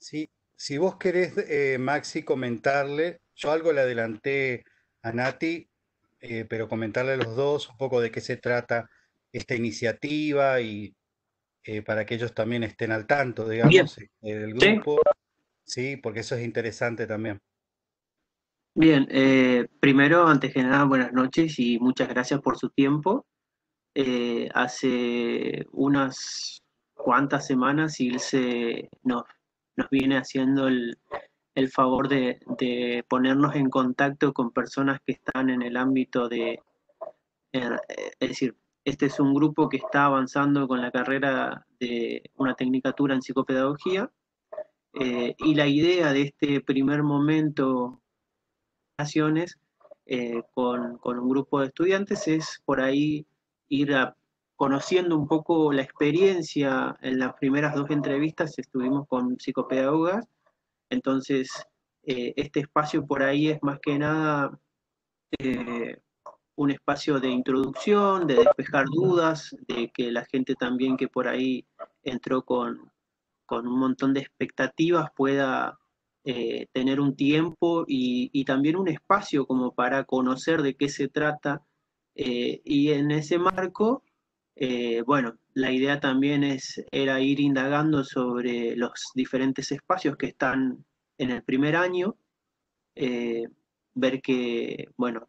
Sí, si vos querés, Maxi, comentarle, yo algo le adelanté a Nati, pero comentarle a los dos un poco de qué se trata esta iniciativa y para que ellos también estén al tanto, Bien, digamos, del sí, grupo, sí, porque eso es interesante también. bien. Primero, antes que nada, buenas noches y muchas gracias por su tiempo. Hace unas cuantas semanas Ilse nos viene haciendo el favor de ponernos en contacto con personas que están en el ámbito es decir, este es un grupo que está avanzando con la carrera de una tecnicatura en psicopedagogía, y la idea de este primer momento naciones, con un grupo de estudiantes es por ahí ir conociendo un poco la experiencia. En las primeras dos entrevistas estuvimos con psicopedagogas, entonces este espacio por ahí es más que nada eh, un espacio de introducción, de despejar dudas, de que la gente también que por ahí entró con un montón de expectativas pueda tener un tiempo y también un espacio como para conocer de qué se trata. Y en ese marco, bueno, la idea también era ir indagando sobre los diferentes espacios que están en el primer año, eh, ver que, bueno,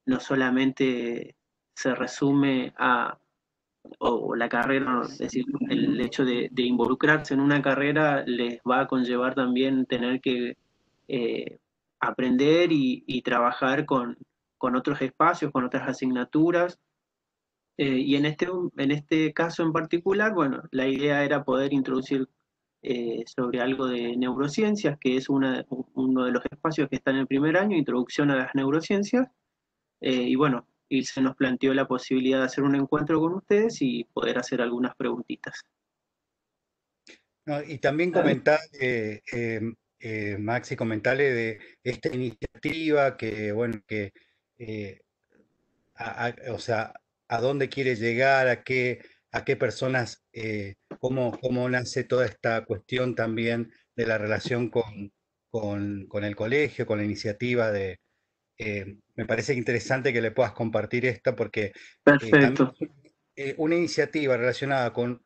no solamente se resume o la carrera, ¿no? Es decir, el hecho de involucrarse en una carrera les va a conllevar también tener que eh, aprender y trabajar con otros espacios, con otras asignaturas. Y en este caso en particular, bueno, la idea era poder introducir sobre algo de neurociencias, que es uno de los espacios que está en el primer año, introducción a las neurociencias. Y bueno, y se nos planteó la posibilidad de hacer un encuentro con ustedes y poder hacer algunas preguntitas. No, y también comentar, Maxi, comentarle de esta iniciativa que, bueno, que eh, o sea, a dónde quiere llegar, a qué personas, cómo nace toda esta cuestión también de la relación con el colegio, con la iniciativa de, me parece interesante que le puedas compartir esta porque también Perfecto, una iniciativa relacionada con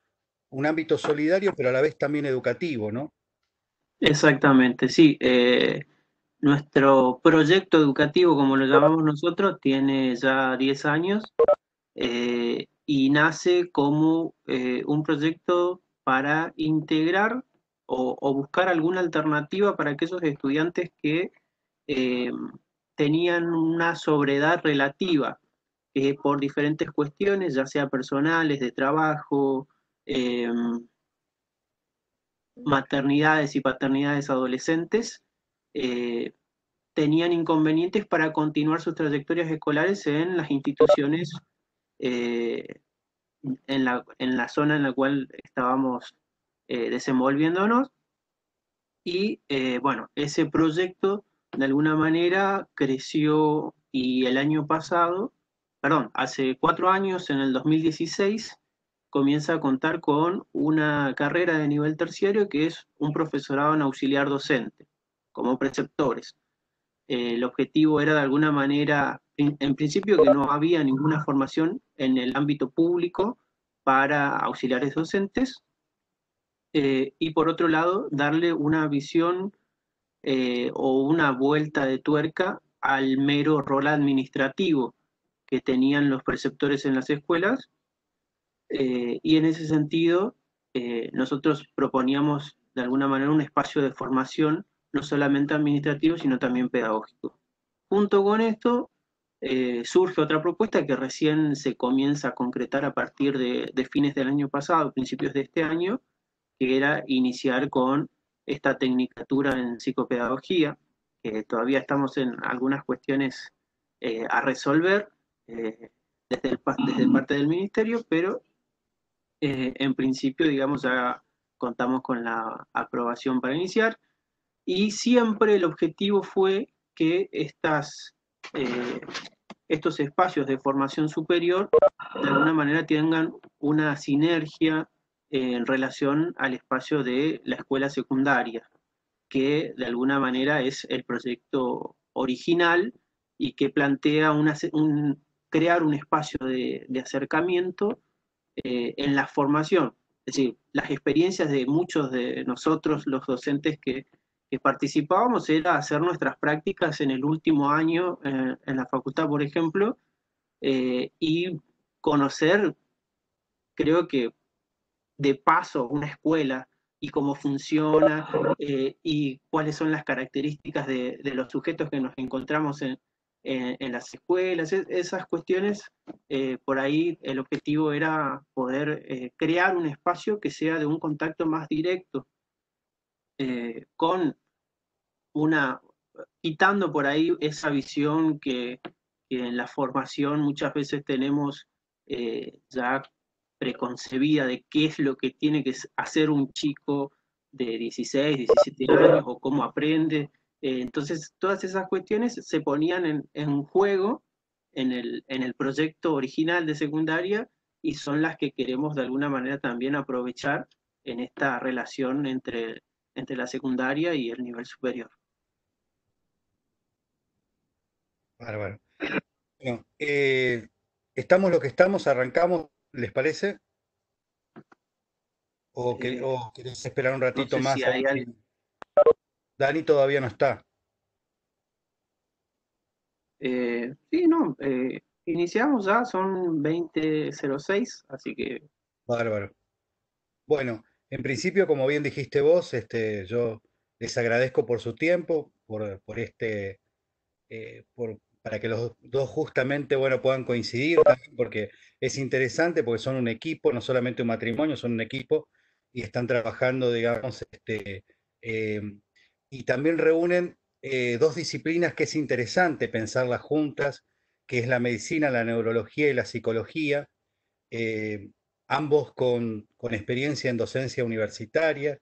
un ámbito solidario, pero a la vez también educativo, ¿no? exactamente, sí. Nuestro proyecto educativo, como lo llamamos nosotros, tiene ya 10 años, y nace como un proyecto para integrar o buscar alguna alternativa para aquellos estudiantes que eh, tenían una sobredad relativa, por diferentes cuestiones, ya sea personales, de trabajo, eh, maternidades y paternidades adolescentes, eh, tenían inconvenientes para continuar sus trayectorias escolares en las instituciones, eh, en la zona en la cual estábamos desenvolviéndonos. Y bueno, ese proyecto de alguna manera creció y el año pasado, perdón, hace 4 años, en el 2016, comienza a contar con una carrera de nivel terciario que es un profesorado en auxiliar docente, como preceptores. El objetivo era de alguna manera, en principio, que no había ninguna formación en el ámbito público para auxiliares docentes, y por otro lado, darle una visión o una vuelta de tuerca al mero rol administrativo que tenían los preceptores en las escuelas. Y en ese sentido, nosotros proponíamos de alguna manera un espacio de formación no solamente administrativo, sino también pedagógico. Junto con esto, surge otra propuesta que recién se comienza a concretar a partir de fines del año pasado, principios de este año, que era iniciar con esta tecnicatura en psicopedagogía, que todavía estamos en algunas cuestiones a resolver desde parte del ministerio, pero en principio, digamos, ya contamos con la aprobación para iniciar, y siempre el objetivo fue que eh, estos espacios de formación superior de alguna manera tengan una sinergia en relación al espacio de la escuela secundaria. que de alguna manera es el proyecto original y que plantea crear un espacio de acercamiento en la formación. Es decir, las experiencias de muchos de nosotros, los docentes que participábamos, era hacer nuestras prácticas en el último año en la facultad, por ejemplo, y conocer, creo que de paso, una escuela y cómo funciona y cuáles son las características de los sujetos que nos encontramos en las escuelas. Esas cuestiones, por ahí el objetivo era poder crear un espacio que sea de un contacto más directo con una, quitando por ahí esa visión que en la formación muchas veces tenemos ya preconcebida de qué es lo que tiene que hacer un chico de 16, 17 años o cómo aprende. Entonces, todas esas cuestiones se ponían en juego en el proyecto original de secundaria y son las que queremos de alguna manera también aprovechar en esta relación entre la secundaria y el nivel superior. Bárbaro. Bueno, estamos lo que estamos, arrancamos, ¿les parece? ¿O querés esperar un No ratito sé si más a hay ver si algo. Dani todavía no está? Sí, no, iniciamos ya, son 20:06, así que Bárbaro. Bueno, en principio, como bien dijiste vos, yo les agradezco por su tiempo, para que los dos justamente, bueno, puedan coincidir también, porque es interesante, porque son un equipo, no solamente un matrimonio, son un equipo y están trabajando, digamos, eh, y también reúnen dos disciplinas que es interesante pensarlas juntas, que es la medicina, la neurología y la psicología, eh, ambos con experiencia en docencia universitaria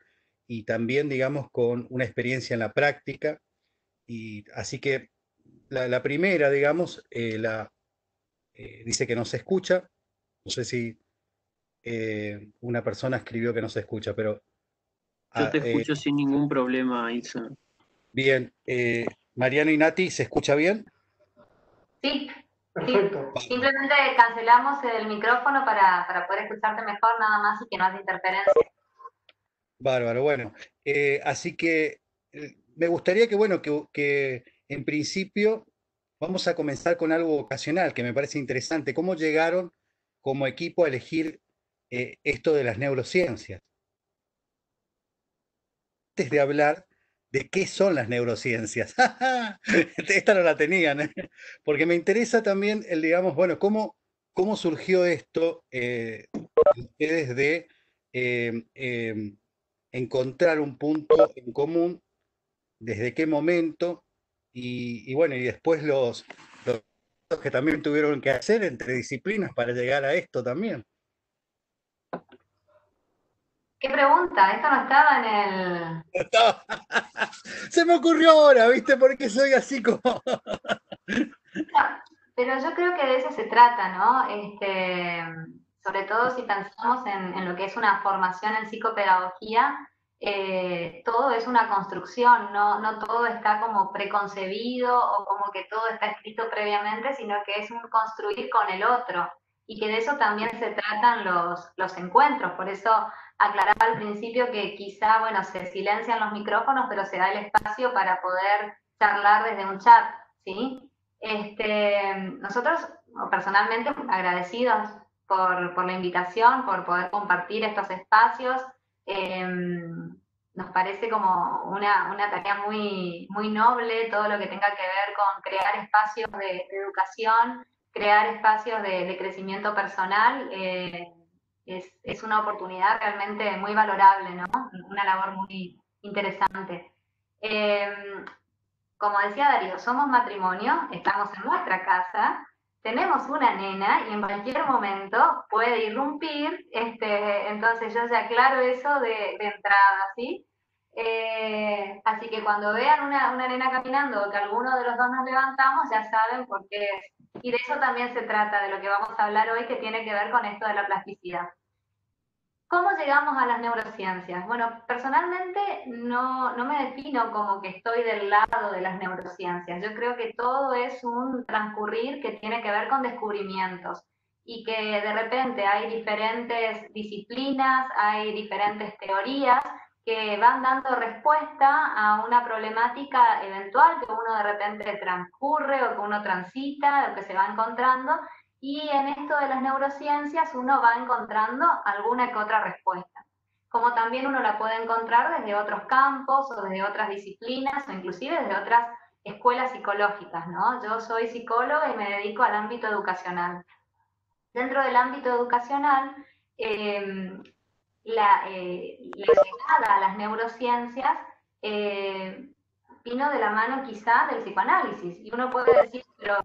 y también, digamos, con una experiencia en la práctica. Y así que la primera, digamos, dice que no se escucha. No sé si una persona escribió que no se escucha, pero yo ah, te escucho sin ningún problema, Isa. bien. Mariano y Nati, ¿se escucha bien? Sí, perfecto. Sí. Simplemente cancelamos el micrófono para poder escucharte mejor nada más y que no haya interferencia. Bárbaro, bueno. Así que me gustaría que, bueno, que en principio vamos a comenzar con algo ocasional que me parece interesante. ¿Cómo llegaron como equipo a elegir esto de las neurociencias? Antes de hablar de qué son las neurociencias. Esta no la tenían, ¿eh? Porque me interesa también digamos, bueno, cómo surgió esto ustedes de encontrar un punto en común, desde qué momento, y bueno, y después los que también tuvieron que hacer entre disciplinas para llegar a esto también. ¿Qué pregunta? Esto no estaba en el... Se me ocurrió ahora, ¿viste? Porque soy así como... No, pero yo creo que de eso se trata, ¿no? Sobre todo si pensamos en lo que es una formación en psicopedagogía, todo es una construcción, no todo está como preconcebido o como que todo está escrito previamente, sino que es un construir con el otro y que de eso también se tratan los encuentros. Por eso aclaraba al principio que quizá, bueno, se silencian los micrófonos, pero se da el espacio para poder charlar desde un chat, ¿sí? Nosotros personalmente agradecidos por la invitación, por poder compartir estos espacios. Eh, Nos parece como una tarea muy noble todo lo que tenga que ver con crear espacios de educación, crear espacios de crecimiento personal. Es una oportunidad realmente muy valorable, ¿no? Una labor muy interesante. Como decía Darío, somos matrimonio, estamos en nuestra casa, tenemos una nena y en cualquier momento puede irrumpir, entonces yo ya aclaro eso de entrada, ¿sí? Así que cuando vean una nena caminando o que alguno de los dos nos levantamos, ya saben por qué es. Y de eso también se trata, de lo que vamos a hablar hoy, que tiene que ver con esto de la plasticidad. ¿Cómo llegamos a las neurociencias? Bueno, personalmente no me defino como que estoy del lado de las neurociencias. Yo creo que todo es un transcurrir que tiene que ver con descubrimientos y que de repente hay diferentes disciplinas, hay diferentes teorías que van dando respuesta a una problemática eventual que uno de repente transcurre o que uno transita, o que se va encontrando, y en esto de las neurociencias uno va encontrando alguna que otra respuesta. Como también uno la puede encontrar desde otros campos o desde otras disciplinas o inclusive desde otras escuelas psicológicas, ¿no? Yo soy psicóloga y me dedico al ámbito educacional. Dentro del ámbito educacional, la llegada a las neurociencias vino de la mano quizá del psicoanálisis. Y uno puede decir, pero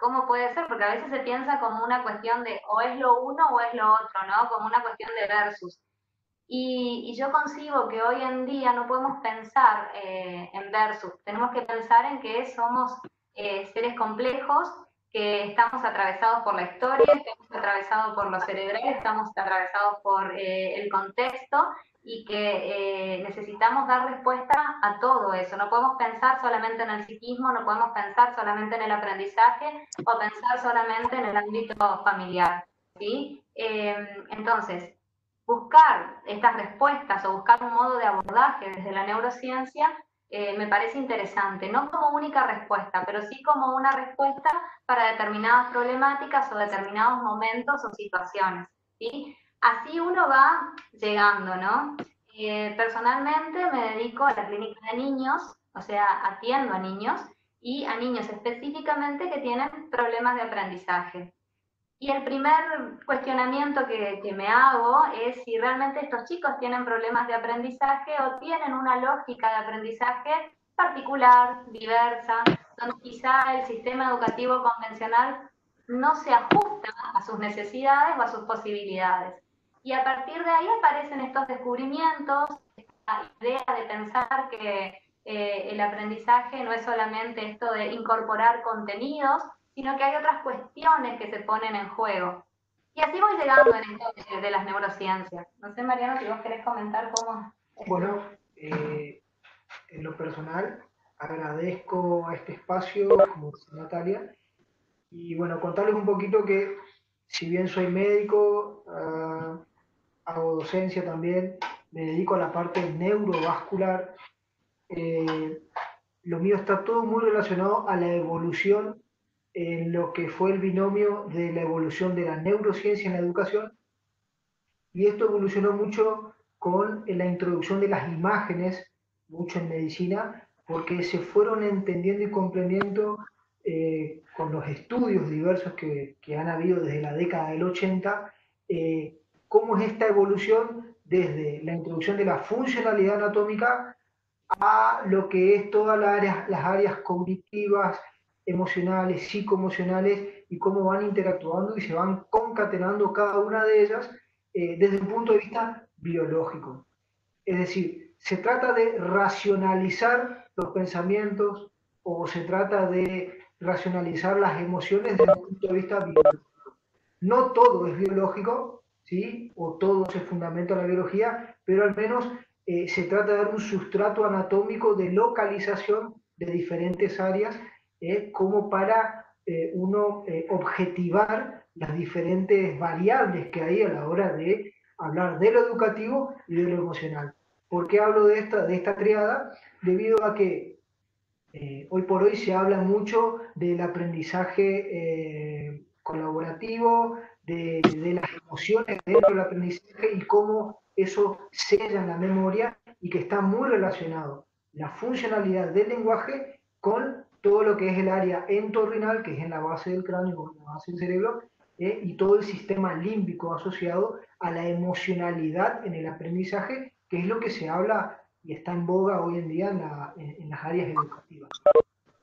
¿cómo puede ser? Porque a veces se piensa como una cuestión de o es lo uno o es lo otro, ¿no? Como una cuestión de versus. Y yo concibo que hoy en día no podemos pensar en versus, tenemos que pensar en que somos seres complejos, que estamos atravesados por la historia, estamos atravesados por lo cerebral, estamos atravesados por el contexto y que necesitamos dar respuesta a todo eso. No podemos pensar solamente en el psiquismo, no podemos pensar solamente en el aprendizaje o pensar solamente en el ámbito familiar, ¿sí? Entonces, buscar estas respuestas o buscar un modo de abordaje desde la neurociencia me parece interesante, no como única respuesta, pero sí como una respuesta para determinadas problemáticas o determinados momentos o situaciones, ¿sí? Así uno va llegando, ¿no? Personalmente me dedico a la clínica de niños, o sea, atiendo a niños y a niños específicamente que tienen problemas de aprendizaje. Y el primer cuestionamiento que me hago es si realmente estos chicos tienen problemas de aprendizaje o tienen una lógica de aprendizaje particular, diversa, donde quizá el sistema educativo convencional no se ajusta a sus necesidades o a sus posibilidades. Y a partir de ahí aparecen estos descubrimientos, esta idea de pensar que el aprendizaje no es solamente esto de incorporar contenidos, sino que hay otras cuestiones que se ponen en juego. Y así voy llegando en esto de las neurociencias. No sé, Mariano, si vos querés comentar cómo... Bueno, en lo personal, agradezco este espacio, como dice Natalia, y bueno, contarles un poquito que si bien soy médico, hago docencia también, me dedico a la parte neurovascular, lo mío está todo muy relacionado a la evolución en lo que fue el binomio de la evolución de la neurociencia en la educación, y esto evolucionó mucho con la introducción de las imágenes, mucho en medicina, porque se fueron entendiendo y comprendiendo con los estudios diversos que han habido desde la década del 80, cómo es esta evolución desde la introducción de la funcionalidad anatómica a lo que es todas las áreas cognitivas, emocionales, psicoemocionales, y cómo van interactuando y se van concatenando cada una de ellas desde un punto de vista biológico. Es decir, se trata de racionalizar los pensamientos o se trata de racionalizar las emociones desde un punto de vista biológico. No todo es biológico, ¿sí? O todo se fundamenta en la biología, pero al menos se trata de dar un sustrato anatómico de localización de diferentes áreas, como para uno objetivar las diferentes variables que hay a la hora de hablar de lo educativo y de lo emocional. ¿Por qué hablo de esta triada? Debido a que hoy por hoy se habla mucho del aprendizaje colaborativo, de las emociones dentro del aprendizaje y cómo eso sella en la memoria, y que está muy relacionado la funcionalidad del lenguaje con todo lo que es el área entorrinal, que es en la base del cráneo, en la base del cerebro, y todo el sistema límbico asociado a la emocionalidad en el aprendizaje, que es lo que se habla y está en boga hoy en día en las áreas educativas.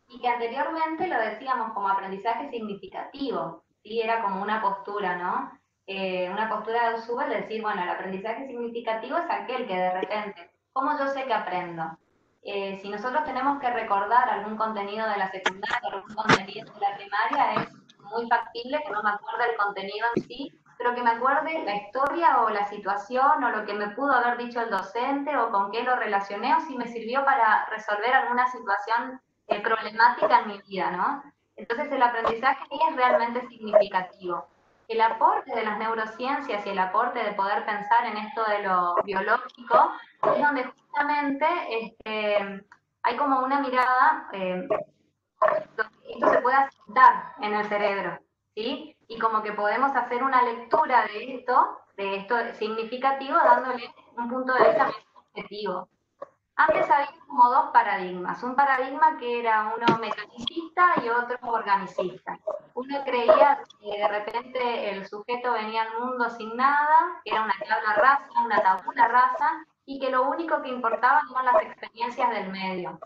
Y que anteriormente lo decíamos como aprendizaje significativo, ¿sí? Era como una postura, ¿no? Una postura de Usubel de decir, bueno, el aprendizaje significativo es aquel que de repente, ¿cómo yo sé que aprendo? Si nosotros tenemos que recordar algún contenido de la secundaria, algún contenido de la primaria, es muy factible que no me acuerde el contenido en sí, pero que me acuerde la historia o la situación o lo que me pudo haber dicho el docente o con qué lo relacioné o si me sirvió para resolver alguna situación problemática en mi vida, ¿no? Entonces el aprendizaje ahí es realmente significativo. El aporte de las neurociencias y el aporte de poder pensar en esto de lo biológico es donde justamente hay como una mirada donde esto se puede asentar en el cerebro, ¿sí? Y como que podemos hacer una lectura de esto significativo, dándole un punto de vista más objetivo. Antes había como dos paradigmas, un paradigma que era uno mecanicista y otro organicista. Uno creía que de repente el sujeto venía al mundo sin nada, que era una tabla rasa, una tabula rasa, y que lo único que importaba eran las experiencias del medio.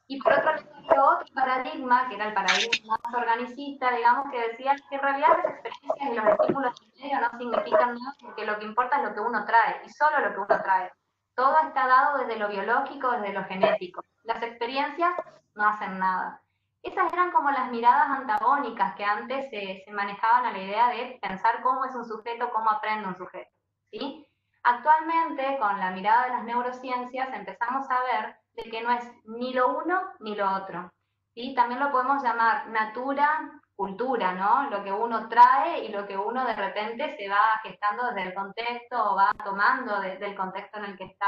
Y por otro lado, había otro paradigma, que era el paradigma más organicista, digamos, que decía que en realidad las experiencias y los estímulos del medio no significan nada, porque lo que importa es lo que uno trae, y solo lo que uno trae. Todo está dado desde lo biológico, desde lo genético. Las experiencias no hacen nada. Esas eran como las miradas antagónicas que antes se manejaban a la idea de pensar cómo es un sujeto, cómo aprende un sujeto, ¿sí? Actualmente, con la mirada de las neurociencias, empezamos a ver de que no es ni lo uno ni lo otro, ¿sí? También lo podemos llamar natura, cultura, ¿no? Lo que uno trae y lo que uno de repente se va gestando desde el contexto o va tomando del contexto en el que está.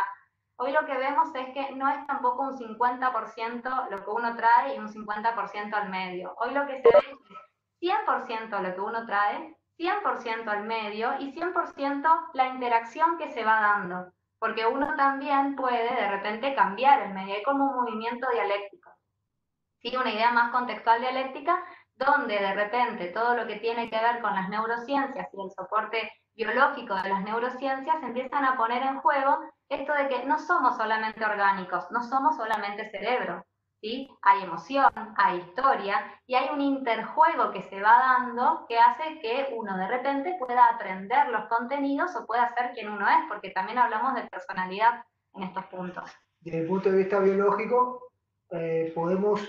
Hoy lo que vemos es que no es tampoco un 50% lo que uno trae y un 50% al medio. Hoy lo que se ve es 100% lo que uno trae, 100% al medio y 100% la interacción que se va dando. Porque uno también puede de repente cambiar el medio, hay como un movimiento dialéctico. ¿Sí? Una idea más contextual dialéctica, donde de repente todo lo que tiene que ver con las neurociencias y el soporte biológico de las neurociencias empiezan a poner en juego esto de que no somos solamente orgánicos, no somos solamente cerebro, ¿sí? Hay emoción, hay historia y hay un interjuego que se va dando que hace que uno de repente pueda aprender los contenidos o pueda ser quien uno es, porque también hablamos de personalidad en estos puntos. Desde el punto de vista biológico, podemos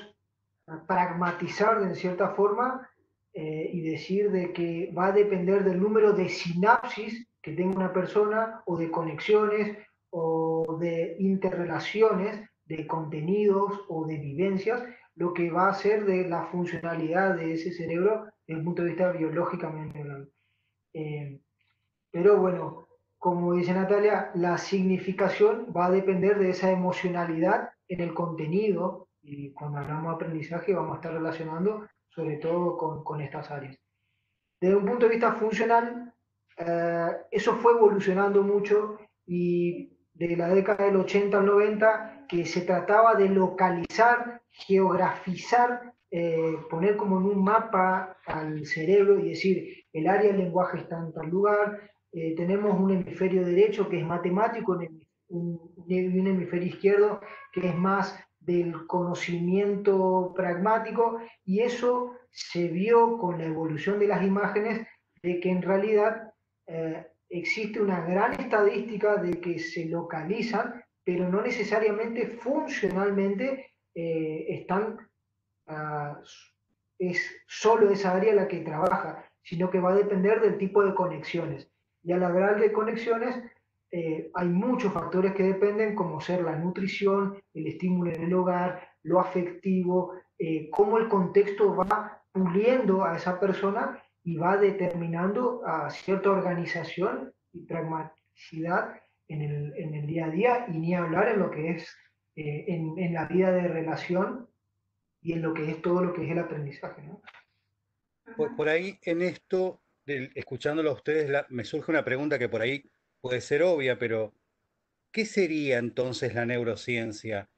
pragmatizar en cierta forma y decir de que va a depender del número de sinapsis que tenga una persona o de conexiones o de interrelaciones de contenidos o de vivencias, lo que va a ser de la funcionalidad de ese cerebro desde el punto de vista biológicamente hablando. Pero bueno, como dice Natalia, la significación va a depender de esa emocionalidad en el contenido y cuando hablamos de aprendizaje vamos a estar relacionando sobre todo con estas áreas. Desde un punto de vista funcional, eso fue evolucionando mucho y de la década del 80 al 90, que se trataba de localizar, geografizar, poner como en un mapa al cerebro y decir, el área del lenguaje está en tal lugar, tenemos un hemisferio derecho que es matemático y un hemisferio izquierdo que es más del conocimiento pragmático, y eso se vio con la evolución de las imágenes de que en realidad existe una gran estadística de que se localizan, pero no necesariamente funcionalmente están, es solo esa área la que trabaja, sino que va a depender del tipo de conexiones. Y al hablar de conexiones, hay muchos factores que dependen, como ser la nutrición, el estímulo en el hogar, lo afectivo, cómo el contexto va puliendo a esa persona y va determinando a cierta organización y pragmaticidad en el día a día, y ni hablar en lo que es en la vida de relación y en lo que es todo lo que es el aprendizaje, ¿no? Por ahí en esto, escuchándolo a ustedes, me surge una pregunta que por ahí puede ser obvia, pero ¿qué sería entonces la neurociencia?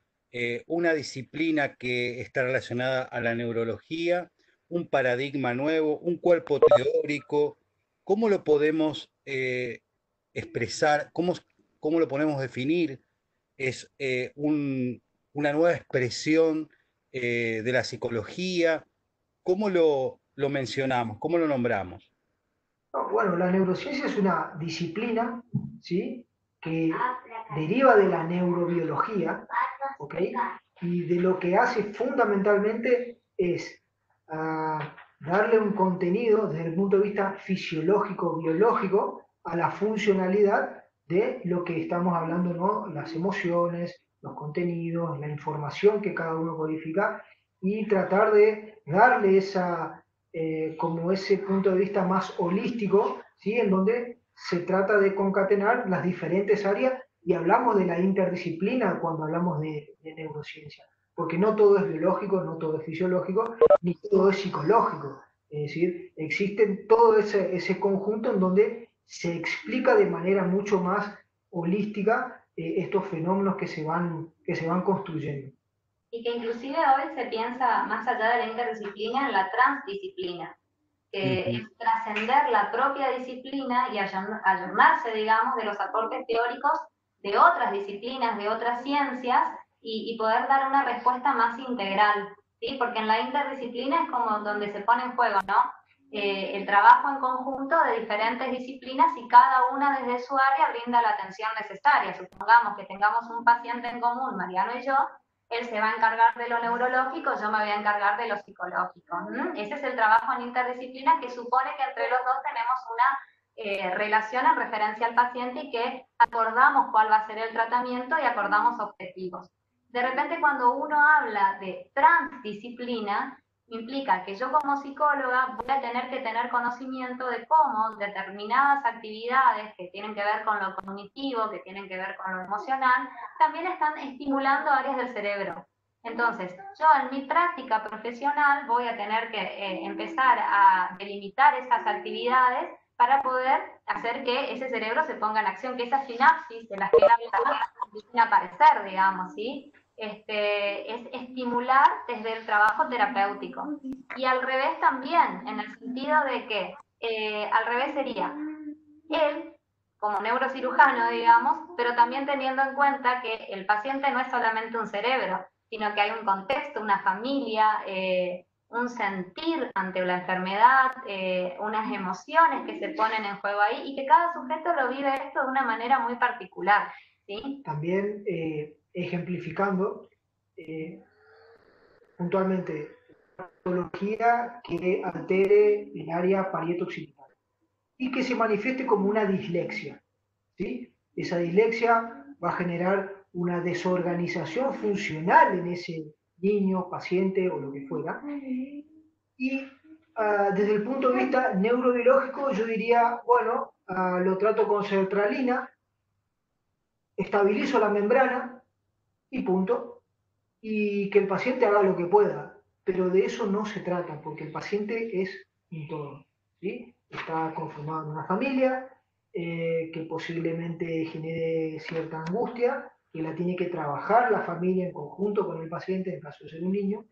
¿Una disciplina que está relacionada a la neurología? ¿Un paradigma nuevo? ¿Un cuerpo teórico? ¿Cómo lo podemos expresar? ¿Cómo lo podemos definir? ¿Es una nueva expresión de la psicología? ¿Cómo lo mencionamos? ¿Cómo lo nombramos? No, bueno, la neurociencia es una disciplina, ¿sí?, que deriva de la neurobiología, ¿ok? Y de lo que hace fundamentalmente es darle un contenido desde el punto de vista fisiológico, biológico, a la funcionalidad de lo que estamos hablando, ¿no? Las emociones, los contenidos, la información que cada uno codifica, y tratar de darle como ese punto de vista más holístico, ¿sí? En donde se trata de concatenar las diferentes áreas, y hablamos de la interdisciplina cuando hablamos de neurociencia, porque no todo es biológico, no todo es fisiológico, ni todo es psicológico. Es decir, existe todo ese conjunto en donde se explica de manera mucho más holística estos fenómenos que se van construyendo. Y que inclusive hoy se piensa más allá de la interdisciplina en la transdisciplina, que es trascender la propia disciplina y ayornarse, digamos, de los aportes teóricos de otras disciplinas, de otras ciencias, y poder dar una respuesta más integral, ¿sí? Porque en la interdisciplina es como donde se pone en juego, ¿no? El trabajo en conjunto de diferentes disciplinas, y cada una desde su área brinda la atención necesaria. Supongamos que tengamos un paciente en común, Mariano y yo, él se va a encargar de lo neurológico, yo me voy a encargar de lo psicológico. Ese es el trabajo en interdisciplina, que supone que entre los dos tenemos una relación en referencia al paciente, y que acordamos cuál va a ser el tratamiento y acordamos objetivos. De repente, cuando uno habla de transdisciplina, implica que yo como psicóloga voy a tener que tener conocimiento de cómo determinadas actividades que tienen que ver con lo cognitivo, que tienen que ver con lo emocional, también están estimulando áreas del cerebro. Entonces, yo en mi práctica profesional voy a tener que empezar a delimitar esas actividades para poder hacer que ese cerebro se ponga en acción, que esas sinapsis de las que empiecen a aparecer, digamos, ¿sí? Es estimular desde el trabajo terapéutico. Y al revés también, en el sentido de que al revés sería él como neurocirujano, digamos, pero también teniendo en cuenta que el paciente no es solamente un cerebro, sino que hay un contexto, una familia, un sentir ante la enfermedad, unas emociones que se ponen en juego ahí, y que cada sujeto lo vive esto de una manera muy particular, ¿sí? También ejemplificando puntualmente patología que altere el área parieto-occipital y que se manifieste como una dislexia, ¿sí? Esa dislexia va a generar una desorganización funcional en ese niño, paciente o lo que fuera. Y desde el punto de vista neurobiológico, yo diría, bueno, lo trato con sertralina, estabilizo la membrana y punto, y que el paciente haga lo que pueda, pero de eso no se trata, porque el paciente es un todo, ¿sí? Está conformado en una familia que posiblemente genere cierta angustia, que la tiene que trabajar la familia en conjunto con el paciente, en el caso de ser un niño.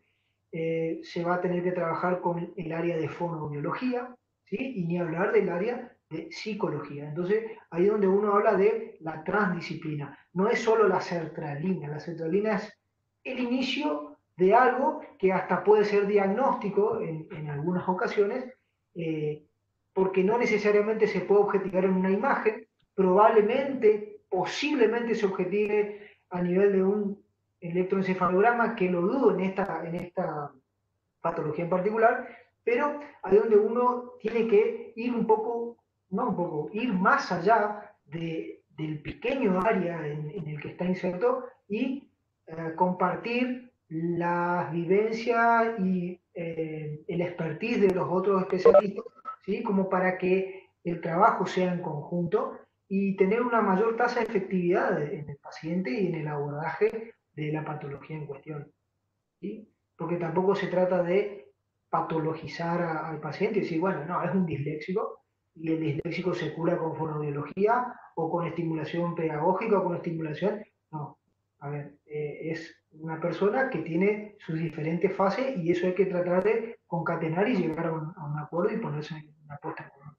Se va a tener que trabajar con el área de fonoaudiología, ¿sí? Y ni hablar del área de psicología. Entonces, ahí es donde uno habla de la transdisciplina. No es solo la sertralina es el inicio de algo que hasta puede ser diagnóstico en algunas ocasiones, porque no necesariamente se puede objetivar en una imagen, probablemente, posiblemente se objetive a nivel de un electroencefalograma, que lo dudo en esta patología en particular, pero ahí donde uno tiene que ir un poco, no un poco, ir más allá del pequeño área en el que está inserto, y compartir las vivencias y el expertise de los otros especialistas, ¿sí? Como para que el trabajo sea en conjunto y tener una mayor tasa de efectividad en el paciente y en el abordaje de la patología en cuestión, ¿sí? Porque tampoco se trata de patologizar al paciente y decir, bueno, no, es un disléxico, y el disléxico se cura con fonoaudiología o con estimulación pedagógica o con estimulación. No, a ver, es una persona que tiene sus diferentes fases, y eso hay que tratar de concatenar y llegar a un acuerdo y ponerse en una puesta en común.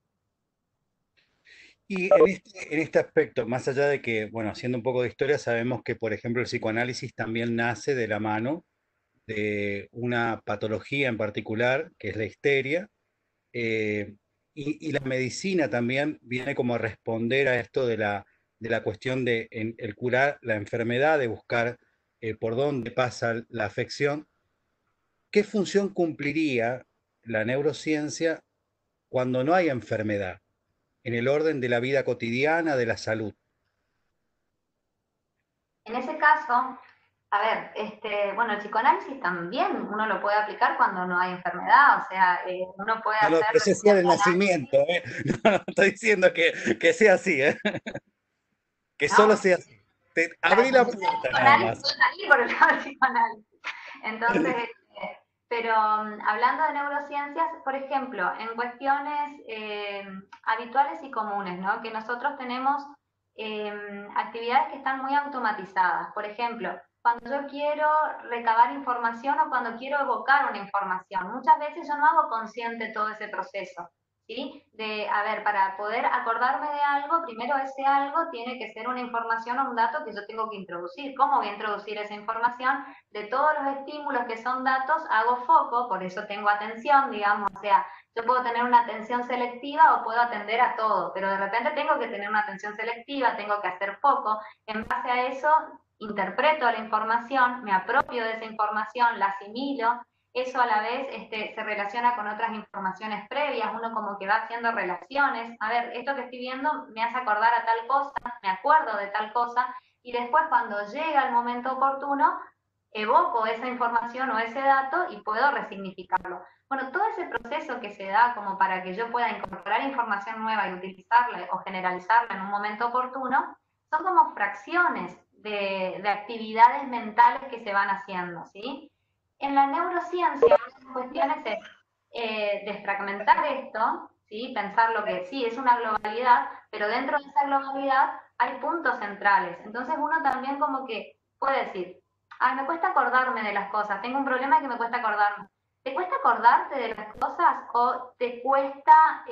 Y en este aspecto, más allá de que, bueno, haciendo un poco de historia, sabemos que, por ejemplo, el psicoanálisis también nace de la mano de una patología en particular, que es la histeria, eh, y la medicina también viene como a responder a esto de la cuestión de el curar la enfermedad, de buscar por dónde pasa la afección. ¿Qué función cumpliría la neurociencia cuando no hay enfermedad, en el orden de la vida cotidiana, de la salud. En ese caso, a ver, bueno, el psicoanálisis también uno lo puede aplicar cuando no hay enfermedad, o sea, uno puede No lo hacer procesé del nacimiento, ¿eh? No, no estoy diciendo que sea así, ¿eh? Que solo ¿no? sea así. Te Claro, abrí si la yo puerta nada psicoanálisis, más. puedo salir por el lado del psicoanálisis. Entonces, pero hablando de neurociencias, por ejemplo, en cuestiones habituales y comunes, ¿no? Que nosotros tenemos actividades que están muy automatizadas. Por ejemplo, cuando yo quiero recabar información o cuando quiero evocar una información, muchas veces yo no hago consciente todo ese proceso. ¿Sí? A ver, para poder acordarme de algo, primero ese algo tiene que ser una información o un dato que yo tengo que introducir. ¿Cómo voy a introducir esa información? De todos los estímulos que son datos, hago foco, por eso tengo atención, digamos, o sea, yo puedo tener una atención selectiva o puedo atender a todo, pero de repente tengo que tener una atención selectiva, tengo que hacer foco. En base a eso, interpreto la información, me apropio de esa información, la asimilo. Eso a la vez se relaciona con otras informaciones previas, uno como que va haciendo relaciones. A ver, esto que estoy viendo me hace acordar a tal cosa, me acuerdo de tal cosa, y después cuando llega el momento oportuno, evoco esa información o ese dato y puedo resignificarlo. Bueno, todo ese proceso que se da como para que yo pueda incorporar información nueva y utilizarla o generalizarla en un momento oportuno, son como fracciones de actividades mentales que se van haciendo, ¿sí? En la neurociencia, una de las cuestiones es desfragmentar esto, ¿sí? Pensar lo que sí es una globalidad, pero dentro de esa globalidad hay puntos centrales. Entonces uno también como que puede decir, ay, me cuesta acordarme de las cosas, tengo un problema que me cuesta acordarme. ¿Te cuesta acordarte de las cosas o te cuesta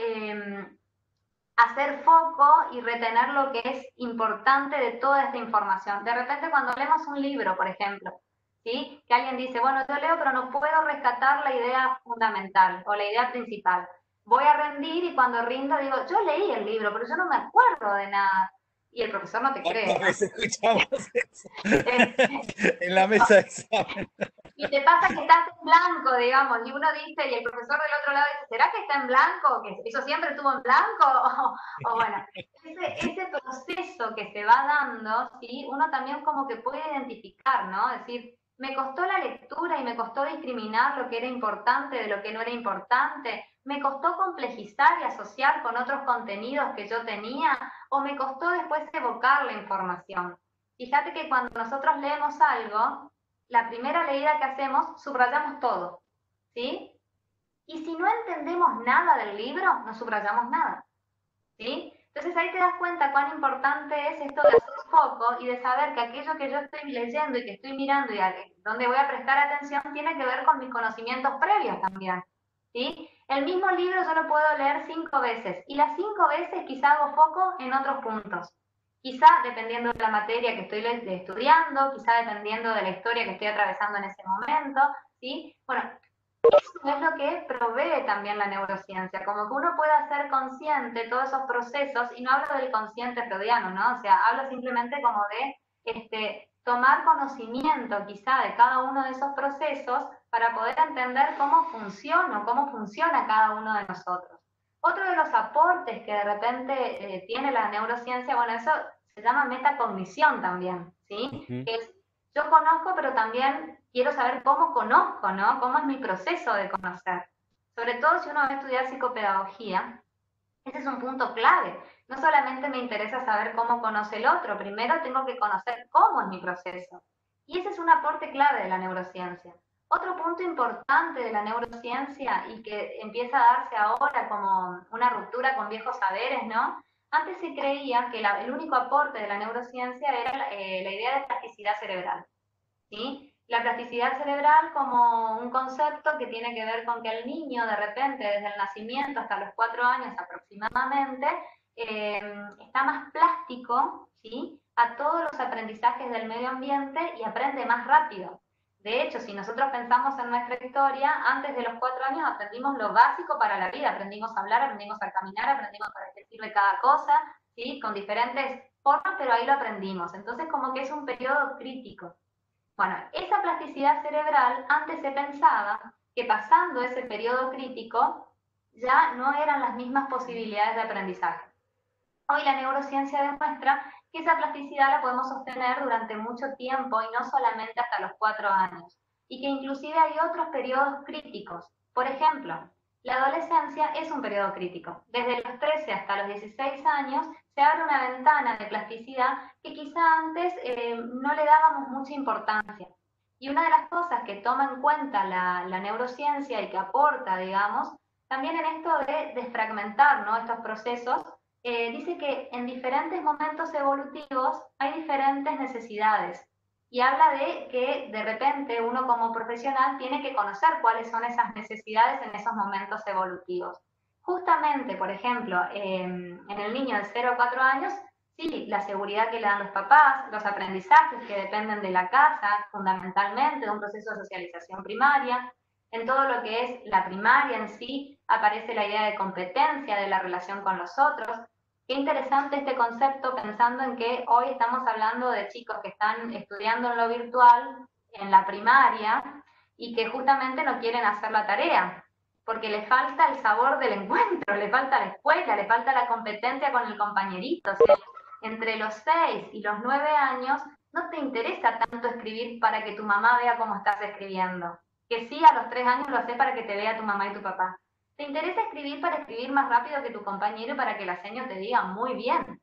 hacer foco y retener lo que es importante de toda esta información? De repente cuando leemos un libro, por ejemplo, ¿sí? Que alguien dice, bueno, yo leo pero no puedo rescatar la idea fundamental o la idea principal. Voy a rendir y cuando rindo digo, yo leí el libro, pero yo no me acuerdo de nada. Y el profesor no te cree, ¿Cuántas ¿no? veces escuchamos eso? En la Eso. mesa de examen. Y te pasa que estás en blanco, digamos, y uno dice, y el profesor del otro lado dice, ¿será que está en blanco? ¿Que eso siempre estuvo en blanco? O bueno, ese proceso que se va dando, ¿sí? Uno también como que puede identificar, ¿no? Es decir, me costó la lectura y me costó discriminar lo que era importante de lo que no era importante, me costó complejizar y asociar con otros contenidos que yo tenía, o me costó después evocar la información. Fíjate que cuando nosotros leemos algo, la primera leída que hacemos, subrayamos todo, ¿sí? Y si no entendemos nada del libro, no subrayamos nada, ¿sí? Entonces ahí te das cuenta cuán importante es esto de hacer foco y de saber que aquello que yo estoy leyendo y que estoy mirando y donde voy a prestar atención tiene que ver con mis conocimientos previos también, ¿sí? El mismo libro yo lo puedo leer 5 veces y las 5 veces quizá hago foco en otros puntos. Quizá dependiendo de la materia que estoy estudiando, quizá dependiendo de la historia que estoy atravesando en ese momento, ¿sí? Bueno, eso es lo que provee también la neurociencia, como que uno pueda hacer consciente todos esos procesos, y no hablo del consciente freudiano, ¿no? O sea, hablo simplemente como de tomar conocimiento quizá de cada uno de esos procesos para poder entender cómo funciona cada uno de nosotros. Otro de los aportes que de repente tiene la neurociencia, bueno, eso se llama metacognición también, ¿sí? Que es, yo conozco, pero también quiero saber cómo conozco, ¿no? Cómo es mi proceso de conocer. Sobre todo si uno va a estudiar psicopedagogía, ese es un punto clave. No solamente me interesa saber cómo conoce el otro, primero tengo que conocer cómo es mi proceso. Y ese es un aporte clave de la neurociencia. Otro punto importante de la neurociencia y que empieza a darse ahora como una ruptura con viejos saberes, ¿no? Antes se creía que el único aporte de la neurociencia era la idea de plasticidad cerebral, ¿sí? La plasticidad cerebral como un concepto que tiene que ver con que el niño de repente desde el nacimiento hasta los 4 años aproximadamente está más plástico, ¿sí? A todos los aprendizajes del medio ambiente y aprende más rápido. De hecho, si nosotros pensamos en nuestra historia, antes de los 4 años aprendimos lo básico para la vida, aprendimos a hablar, aprendimos a caminar, aprendimos para qué sirve cada cosa, ¿sí? Con diferentes formas, pero ahí lo aprendimos. Entonces como que es un periodo crítico. Bueno, esa plasticidad cerebral antes se pensaba que pasando ese periodo crítico ya no eran las mismas posibilidades de aprendizaje. Hoy la neurociencia demuestra que esa plasticidad la podemos sostener durante mucho tiempo y no solamente hasta los 4 años, y que inclusive hay otros periodos críticos. Por ejemplo, la adolescencia es un periodo crítico. Desde los 13 hasta los 16 años se abre una ventana de plasticidad que quizá antes no le dábamos mucha importancia. Y una de las cosas que toma en cuenta la neurociencia y que aporta, digamos, también en esto de desfragmentar, ¿no?, estos procesos, dice que en diferentes momentos evolutivos hay diferentes necesidades y habla de que de repente uno como profesional tiene que conocer cuáles son esas necesidades en esos momentos evolutivos. Justamente, por ejemplo, en el niño de 0 a 4 años, sí, la seguridad que le dan los papás, los aprendizajes que dependen de la casa, fundamentalmente, de un proceso de socialización primaria. En todo lo que es la primaria en sí, aparece la idea de competencia, de la relación con los otros. Qué interesante este concepto, pensando en que hoy estamos hablando de chicos que están estudiando en lo virtual, en la primaria, y que justamente no quieren hacer la tarea, porque le falta el sabor del encuentro, le falta la escuela, le falta la competencia con el compañerito. O sea, entre los 6 y los 9 años, no te interesa tanto escribir para que tu mamá vea cómo estás escribiendo. Que sí, a los 3 años lo haces para que te vea tu mamá y tu papá. Te interesa escribir para escribir más rápido que tu compañero y para que la seño te diga muy bien.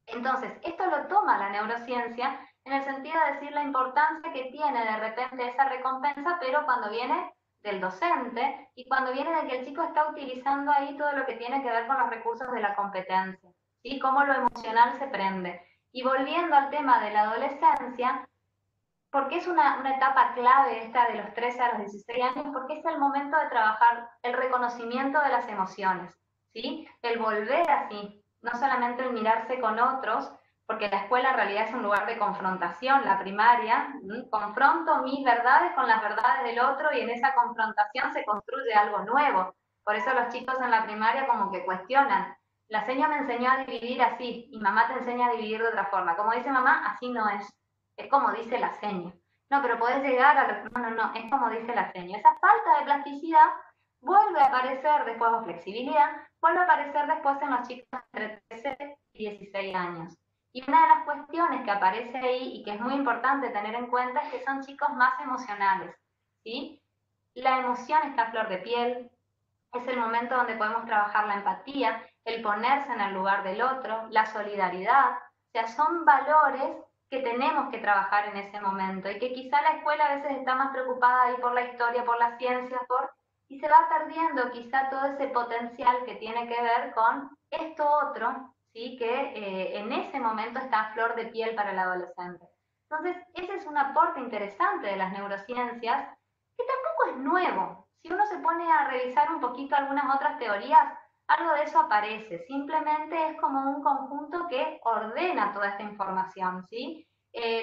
Entonces, esto lo toma la neurociencia en el sentido de decir la importancia que tiene de repente esa recompensa, pero cuando viene del docente y cuando viene de que el chico está utilizando ahí todo lo que tiene que ver con los recursos de la competencia, ¿sí? Cómo lo emocional se prende. Y volviendo al tema de la adolescencia, porque es una etapa clave esta de los 13 a los 16 años, porque es el momento de trabajar el reconocimiento de las emociones, ¿sí? El volver así, no solamente el mirarse con otros, porque la escuela en realidad es un lugar de confrontación, la primaria, confronto mis verdades con las verdades del otro y en esa confrontación se construye algo nuevo. Por eso los chicos en la primaria como que cuestionan. La señora me enseñó a dividir así y mamá te enseña a dividir de otra forma. Como dice mamá, así no es. Es como dice la seña. No, pero podés llegar a lo... No, es como dice la seña. Esa falta de plasticidad vuelve a aparecer después, o flexibilidad, vuelve a aparecer después en los chicos entre 13 y 16 años. Y una de las cuestiones que aparece ahí y que es muy importante tener en cuenta es que son chicos más emocionales, ¿sí? La emoción está a flor de piel, es el momento donde podemos trabajar la empatía, el ponerse en el lugar del otro, la solidaridad. O sea, son valores que tenemos que trabajar en ese momento y que quizá la escuela a veces está más preocupada ahí por la historia, por la ciencia, y se va perdiendo quizá todo ese potencial que tiene que ver con esto otro, ¿sí? Que en ese momento está a flor de piel para el adolescente. Entonces, ese es un aporte interesante de las neurociencias, que tampoco es nuevo. Si uno se pone a revisar un poquito algunas otras teorías, algo de eso aparece. Simplemente es como un conjunto que ordena toda esta información, ¿sí?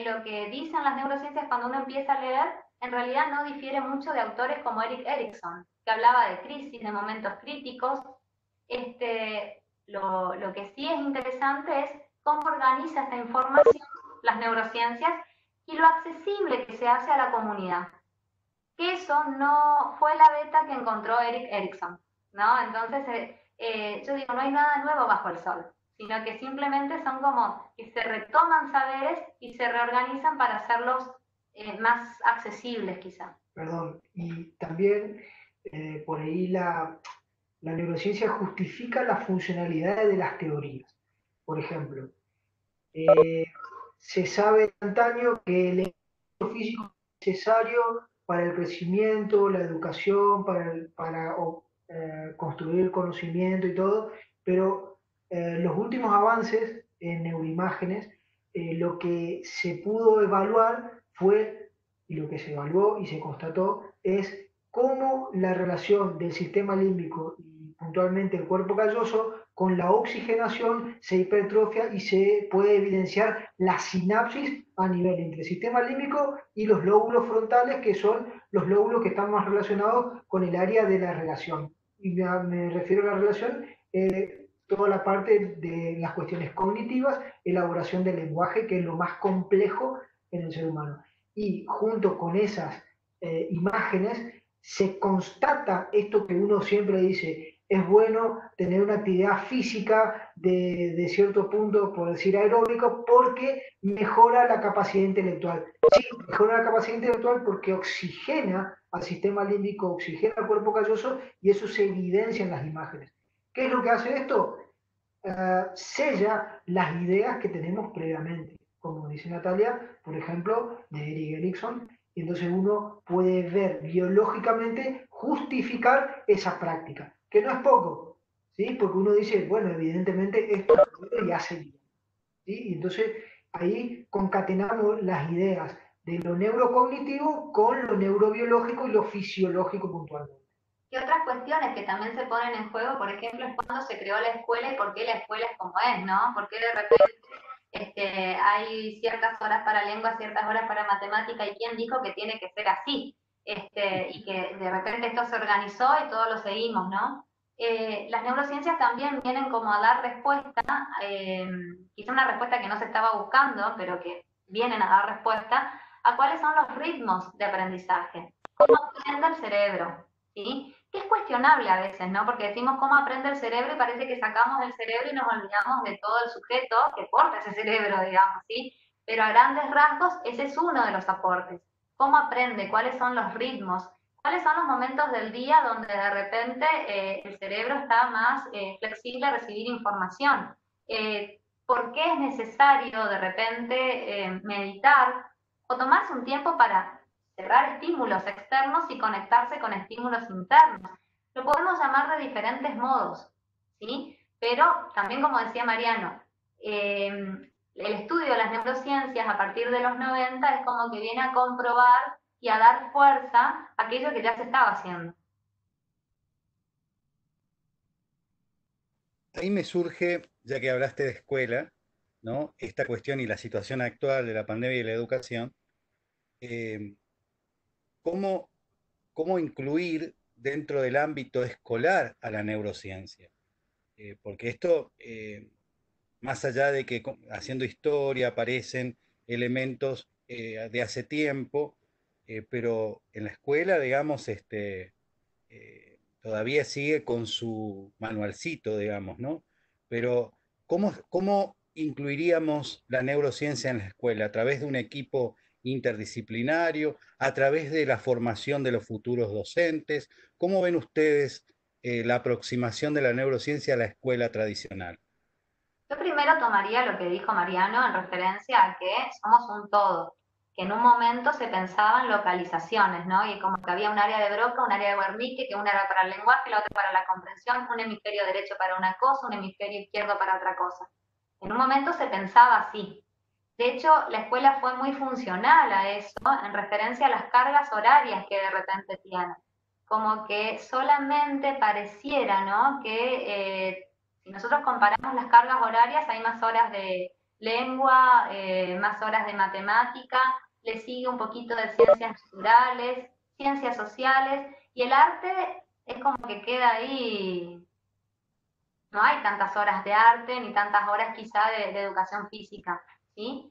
Lo que dicen las neurociencias cuando uno empieza a leer, en realidad no difiere mucho de autores como Erik Erikson, que hablaba de crisis, de momentos críticos. Lo que sí es interesante es cómo organiza esta información las neurociencias y lo accesible que se hace a la comunidad. Que eso no fue la beta que encontró Erik Erikson, ¿no? Entonces, yo digo, no hay nada nuevo bajo el sol, sino que simplemente son como que se retoman saberes y se reorganizan para hacerlos más accesibles, quizá. Perdón, y también por ahí la neurociencia justifica la funcionalidad de las teorías. Por ejemplo, se sabe de antaño que el ejercicio físico es necesario para el crecimiento, la educación, para construir conocimiento y todo, pero los últimos avances en neuroimágenes, lo que se pudo evaluar fue, y lo que se evaluó y se constató, es cómo la relación del sistema límbico y puntualmente el cuerpo calloso con la oxigenación se hipertrofia y se puede evidenciar la sinapsis a nivel entre el sistema límbico y los lóbulos frontales, que son los lóbulos que están más relacionados con el área de la relación. Y me refiero a la relación, toda la parte de las cuestiones cognitivas, elaboración del lenguaje, que es lo más complejo en el ser humano. Y junto con esas imágenes se constata esto que uno siempre dice, es bueno tener una actividad física de cierto punto, por decir aeróbico, porque mejora la capacidad intelectual. Sí, mejora la capacidad intelectual porque oxigena al sistema límbico, oxigena al cuerpo calloso y eso se evidencia en las imágenes. ¿Qué es lo que hace esto? Sella las ideas que tenemos previamente, como dice Natalia, por ejemplo, de Erik Erikson, y entonces uno puede ver biológicamente justificar esa práctica, que no es poco, ¿sí? Porque uno dice, bueno, evidentemente esto ya hace bien, ¿sí? Y entonces ahí concatenamos las ideas de lo neurocognitivo con lo neurobiológico y lo fisiológico puntualmente. Y otras cuestiones que también se ponen en juego, por ejemplo, es cuándo se creó la escuela y por qué la escuela es como es, ¿no? Por qué de repente hay ciertas horas para lengua, ciertas horas para matemática, y quién dijo que tiene que ser así, y que de repente esto se organizó y todos lo seguimos, ¿no? Las neurociencias también vienen como a dar respuesta, quizá una respuesta que no se estaba buscando, pero que vienen a dar respuesta a cuáles son los ritmos de aprendizaje, cómo aprende el cerebro, ¿sí? Que es cuestionable a veces, ¿no? Porque decimos cómo aprende el cerebro y parece que sacamos el cerebro y nos olvidamos de todo el sujeto que porta ese cerebro, digamos, ¿sí? Pero a grandes rasgos ese es uno de los aportes. ¿Cómo aprende? ¿Cuáles son los ritmos? ¿Cuáles son los momentos del día donde de repente el cerebro está más flexible a recibir información? ¿Por qué es necesario de repente meditar o tomarse un tiempo para cerrar estímulos externos y conectarse con estímulos internos? Lo podemos llamar de diferentes modos, ¿sí? Pero también, como decía Mariano, el estudio de las neurociencias a partir de los 90 es como que viene a comprobar y a dar fuerza a aquello que ya se estaba haciendo. Ahí me surge, ya que hablaste de escuela, ¿no? Esta cuestión y la situación actual de la pandemia y la educación, ¿cómo, cómo incluir dentro del ámbito escolar a la neurociencia? Porque esto, más allá de que haciendo historia aparecen elementos de hace tiempo, pero en la escuela, digamos, todavía sigue con su manualcito, digamos, ¿no? Pero ¿cómo incluiríamos la neurociencia en la escuela? ¿A través de un equipo interdisciplinario? ¿A través de la formación de los futuros docentes? ¿Cómo ven ustedes la aproximación de la neurociencia a la escuela tradicional? Yo primero tomaría lo que dijo Mariano en referencia a que somos un todo, que en un momento se pensaba en localizaciones, ¿no? Y como que había un área de Broca, un área de Wernicke, que una era para el lenguaje, la otra para la comprensión, un hemisferio derecho para una cosa, un hemisferio izquierdo para otra cosa. En un momento se pensaba así. De hecho, la escuela fue muy funcional a eso, en referencia a las cargas horarias que de repente tiene. Como que solamente pareciera, ¿no? Que si nosotros comparamos las cargas horarias, hay más horas de lengua, más horas de matemática, le sigue un poquito de ciencias naturales, ciencias sociales, y el arte es como que queda ahí, no hay tantas horas de arte ni tantas horas quizá de educación física, ¿sí?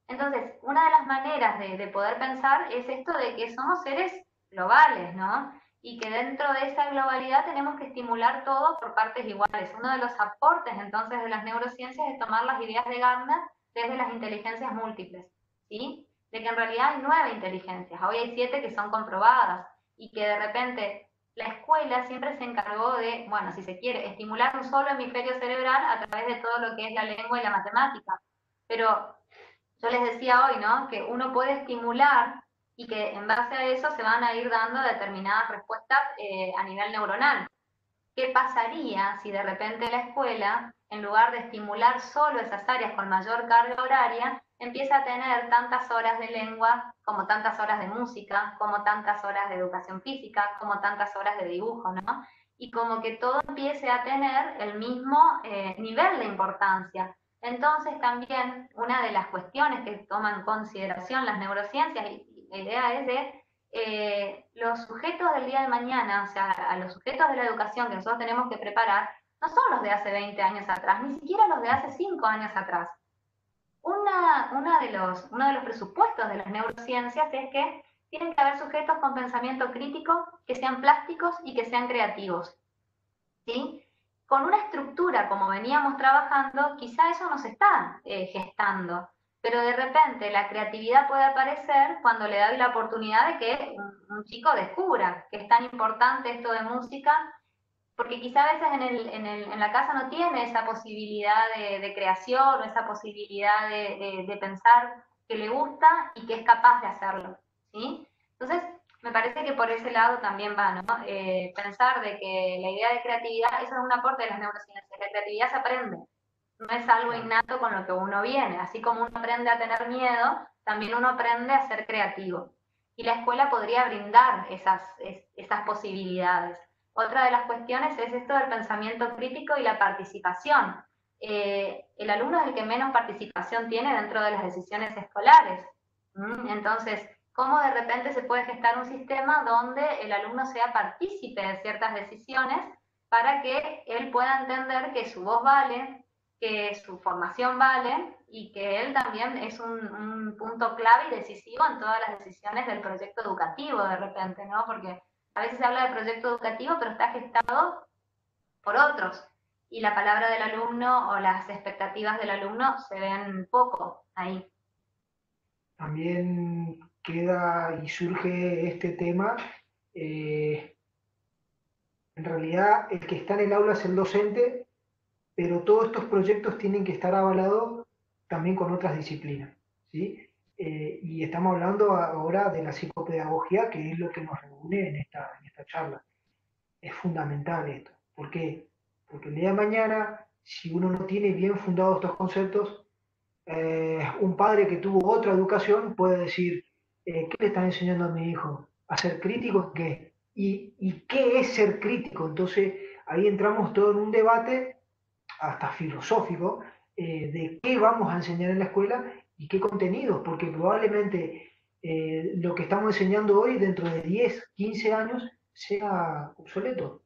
Entonces, una de las maneras de poder pensar es esto de que somos seres globales, ¿no? Y que dentro de esa globalidad tenemos que estimular todo por partes iguales. Uno de los aportes entonces de las neurociencias es tomar las ideas de Gardner desde las inteligencias múltiples, ¿sí? De que en realidad hay 9 inteligencias, hoy hay 7 que son comprobadas y que de repente la escuela siempre se encargó de, bueno, si se quiere, estimular un solo hemisferio cerebral a través de todo lo que es la lengua y la matemática. Pero yo les decía hoy, ¿no? Que uno puede estimular y que en base a eso se van a ir dando determinadas respuestas a nivel neuronal. ¿Qué pasaría si de repente la escuela, en lugar de estimular solo esas áreas con mayor carga horaria, empieza a tener tantas horas de lengua, como tantas horas de música, como tantas horas de educación física, como tantas horas de dibujo, ¿no? Y como que todo empiece a tener el mismo nivel de importancia. Entonces también una de las cuestiones que toman en consideración las neurociencias, y la idea es de los sujetos del día de mañana, o sea, a los sujetos de la educación que nosotros tenemos que preparar, no son los de hace 20 años atrás, ni siquiera los de hace 5 años atrás. Uno de los presupuestos de las neurociencias es que tienen que haber sujetos con pensamiento crítico, que sean plásticos y que sean creativos, ¿sí? Con una estructura como veníamos trabajando, quizá eso no se está gestando, pero de repente la creatividad puede aparecer cuando le doy la oportunidad de que un chico descubra que es tan importante esto de música, porque quizá a veces en la casa no tiene esa posibilidad de creación o esa posibilidad de pensar que le gusta y que es capaz de hacerlo, ¿sí? Entonces, me parece que por ese lado también va, ¿no? Pensar de que la idea de creatividad, eso es un aporte de las neurociencias, la creatividad se aprende, no es algo innato con lo que uno viene, así como uno aprende a tener miedo, también uno aprende a ser creativo. Y la escuela podría brindar esas posibilidades. Otra de las cuestiones es esto del pensamiento crítico y la participación. El alumno es el que menos participación tiene dentro de las decisiones escolares. Entonces, ¿cómo de repente se puede gestar un sistema donde el alumno sea partícipe de ciertas decisiones para que él pueda entender que su voz vale, que su formación vale y que él también es un punto clave y decisivo en todas las decisiones del proyecto educativo de repente, ¿no? Porque a veces se habla de proyecto educativo, pero está gestado por otros y la palabra del alumno o las expectativas del alumno se ven poco ahí. También queda y surge este tema. En realidad, el que está en el aula es el docente, pero todos estos proyectos tienen que estar avalados también con otras disciplinas, ¿sí? Y estamos hablando ahora de la psicopedagogía, que es lo que nos reúne en esta charla. Es fundamental esto. ¿Por qué? Porque el día de mañana, si uno no tiene bien fundados estos conceptos, un padre que tuvo otra educación puede decir, ¿qué le están enseñando a mi hijo? ¿A ser crítico? ¿Qué? ¿Y qué es ser crítico? Entonces ahí entramos todo en un debate hasta filosófico de qué vamos a enseñar en la escuela y qué contenidos, porque probablemente lo que estamos enseñando hoy dentro de 10, 15 años sea obsoleto.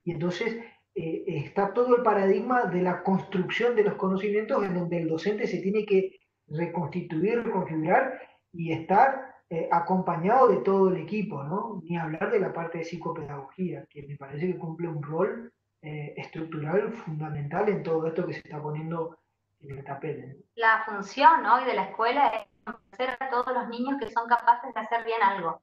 Y entonces está todo el paradigma de la construcción de los conocimientos en donde el docente se tiene que reconstituir, reconfigurar y estar acompañado de todo el equipo, ¿no? Ni hablar de la parte de psicopedagogía, que me parece que cumple un rol estructural fundamental en todo esto que se está poniendo en el tapete. La función hoy de la escuela es convencer a todos los niños que son capaces de hacer bien algo,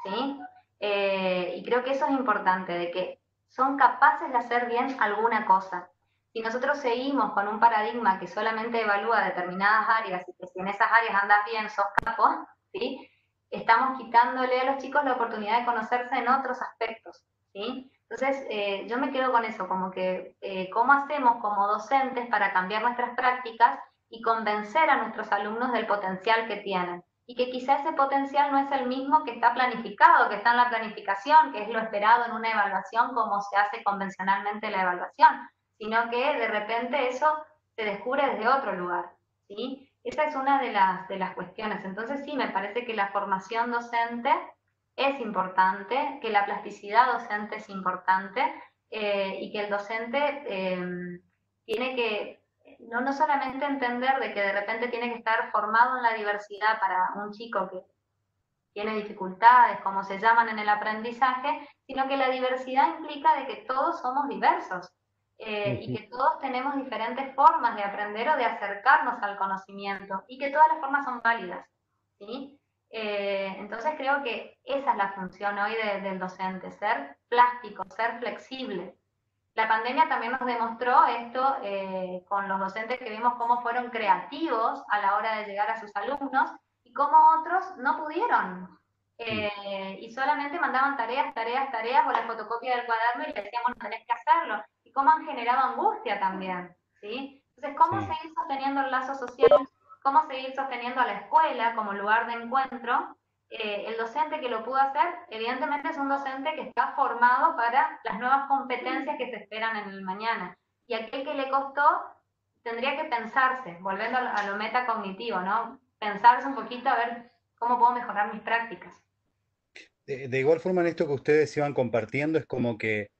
¿sí? Y creo que eso es importante, de que son capaces de hacer bien alguna cosa. Si nosotros seguimos con un paradigma que solamente evalúa determinadas áreas y que si en esas áreas andas bien sos capo, ¿sí? Estamos quitándole a los chicos la oportunidad de conocerse en otros aspectos, ¿sí? Entonces, yo me quedo con eso, como que cómo hacemos como docentes para cambiar nuestras prácticas y convencer a nuestros alumnos del potencial que tienen y que quizá ese potencial no es el mismo que está planificado, que está en la planificación, que es lo esperado en una evaluación como se hace convencionalmente la evaluación, sino que de repente eso se descubre desde otro lugar, ¿sí? Esa es una de las cuestiones. Entonces sí, me parece que la formación docente es importante, que la plasticidad docente es importante y que el docente tiene que no solamente entender de que de repente tiene que estar formado en la diversidad para un chico que tiene dificultades, como se llaman en el aprendizaje, sino que la diversidad implica de que todos somos diversos y que todos tenemos diferentes formas de aprender o de acercarnos al conocimiento y que todas las formas son válidas, ¿sí? Entonces creo que esa es la función hoy del docente, ser plástico, ser flexible. La pandemia también nos demostró esto con los docentes que vimos cómo fueron creativos a la hora de llegar a sus alumnos y cómo otros no pudieron. Y solamente mandaban tareas, tareas, tareas o la fotocopia del cuaderno y le decíamos, no tenés que hacerlo. Y cómo han generado angustia también, ¿sí? Entonces, ¿cómo Sí. seguir sosteniendo el lazo social? ¿Cómo seguir sosteniendo a la escuela como lugar de encuentro? El docente que lo pudo hacer, evidentemente es un docente que está formado para las nuevas competencias que se esperan en el mañana. Y aquel que le costó, tendría que pensarse, volviendo a lo metacognitivo, ¿no? Pensarse un poquito a ver cómo puedo mejorar mis prácticas. De igual forma, en esto que ustedes iban compartiendo, es como que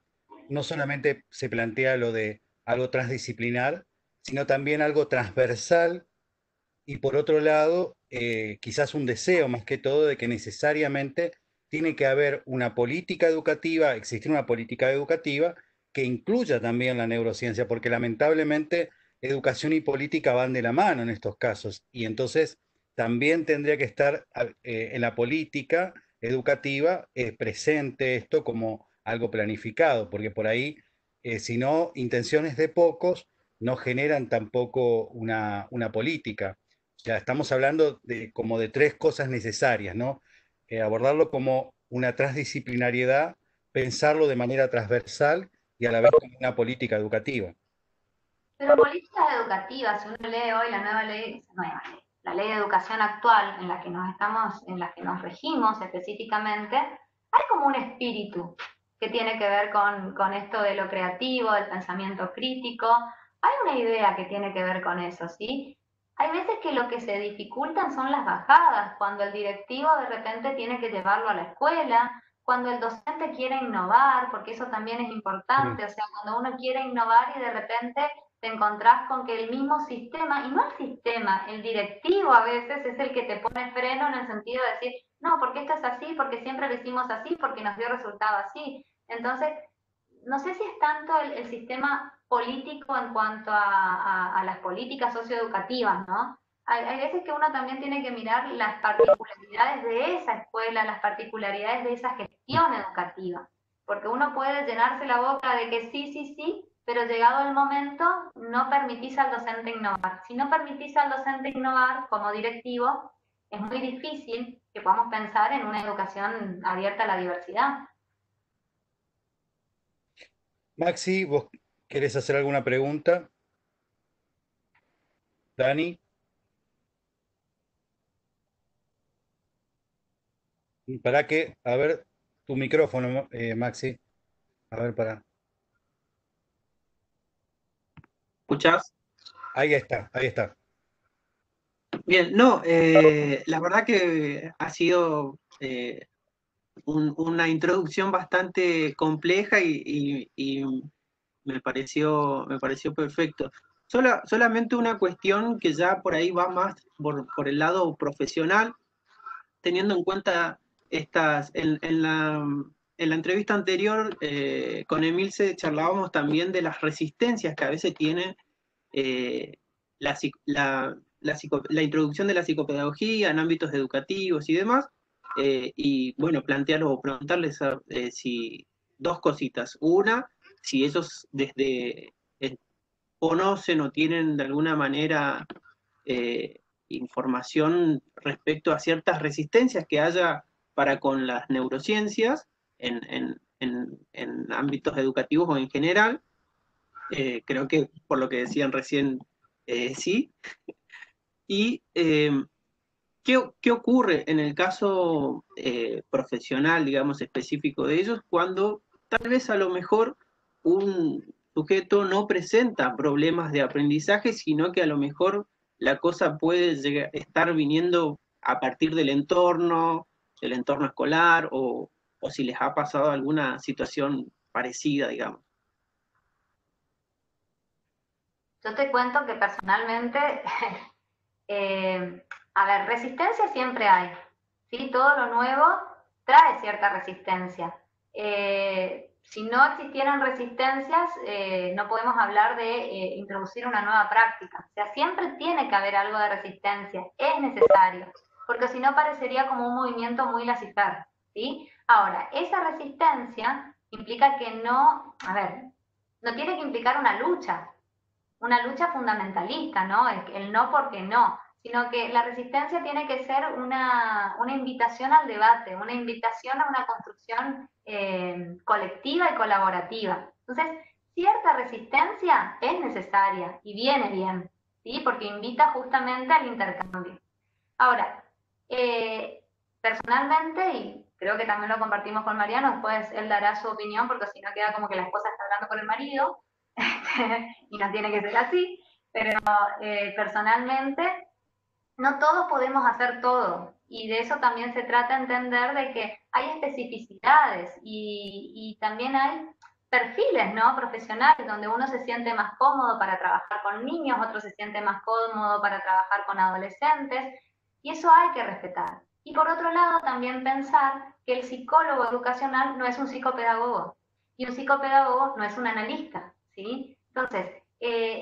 no solamente se plantea lo de algo transdisciplinar, sino también algo transversal y por otro lado, quizás un deseo más que todo de que necesariamente tiene que haber una política educativa, existir una política educativa que incluya también la neurociencia, porque lamentablemente educación y política van de la mano en estos casos, y entonces también tendría que estar en la política educativa presente esto como algo planificado, porque por ahí, si no, intenciones de pocos no generan tampoco una política. O sea, estamos hablando de como de tres cosas necesarias, ¿no? Abordarlo como una transdisciplinariedad, pensarlo de manera transversal y a la vez como una política educativa. Pero políticas educativas, si uno lee hoy la la ley de educación actual en la que en la que nos regimos específicamente, hay como un espíritu que tiene que ver con esto de lo creativo, del pensamiento crítico. Hay una idea que tiene que ver con eso, ¿sí? Hay veces que lo que se dificultan son las bajadas, cuando el directivo de repente tiene que llevarlo a la escuela, cuando el docente quiere innovar, porque eso también es importante, o sea, cuando uno quiere innovar y de repente te encontrás con que el mismo sistema, y no el sistema, el directivo a veces es el que te pone freno en el sentido de decir, no, porque esto es así, porque siempre lo hicimos así, porque nos dio resultado así. Entonces, no sé si es tanto el sistema político en cuanto a las políticas socioeducativas, ¿no? Hay veces que uno también tiene que mirar las particularidades de esa escuela, las particularidades de esa gestión educativa, porque uno puede llenarse la boca de que sí, sí, sí, pero llegado el momento no permitís al docente innovar. Si no permitís al docente innovar como directivo, es muy difícil que podamos pensar en una educación abierta a la diversidad. Maxi, ¿vos querés hacer alguna pregunta? Dani, para que, a ver, tu micrófono, Maxi. A ver, para. ¿Escuchás? Ahí está, ahí está. Bien, no, la verdad que ha sido una introducción bastante compleja y me pareció perfecto. Solamente una cuestión que ya por ahí va más por el lado profesional, teniendo en cuenta en la entrevista anterior con Emilce charlábamos también de las resistencias que a veces tiene eh, la introducción de la psicopedagogía en ámbitos educativos y demás. Y bueno, preguntarles si dos cositas. Una, si ellos desde conocen o tienen de alguna manera información respecto a ciertas resistencias que haya para con las neurociencias en ámbitos educativos o en general. Creo que por lo que decían recién, sí. Y ¿qué ocurre en el caso profesional, digamos, específico de ellos, cuando tal vez a lo mejor un sujeto no presenta problemas de aprendizaje, sino que a lo mejor la cosa puede estar viniendo a partir del entorno escolar, o si les ha pasado alguna situación parecida, digamos? Yo te cuento que personalmente, a ver, resistencia siempre hay, ¿sí? Todo lo nuevo trae cierta resistencia. Si no existieran resistencias, no podemos hablar de introducir una nueva práctica. O sea, siempre tiene que haber algo de resistencia, es necesario, porque si no parecería como un movimiento muy laissez-faire, ¿sí? Ahora, esa resistencia implica que no, a ver, no tiene que implicar una lucha fundamentalista, ¿no? El no porque no, sino que la resistencia tiene que ser una invitación al debate, una invitación a una construcción colectiva y colaborativa. Entonces, cierta resistencia es necesaria y viene bien, ¿sí? Porque invita justamente al intercambio. Ahora, personalmente, y creo que también lo compartimos con Mariano, después él dará su opinión, porque si no queda como que la esposa está hablando con el marido, y no tiene que ser así, pero personalmente no todos podemos hacer todo, y de eso también se trata de entender de que hay especificidades y también hay perfiles, ¿no? Profesionales, donde uno se siente más cómodo para trabajar con niños, otro se siente más cómodo para trabajar con adolescentes, y eso hay que respetar. Y por otro lado, también pensar que el psicólogo educacional no es un psicopedagogo, y un psicopedagogo no es un analista, ¿sí? Entonces,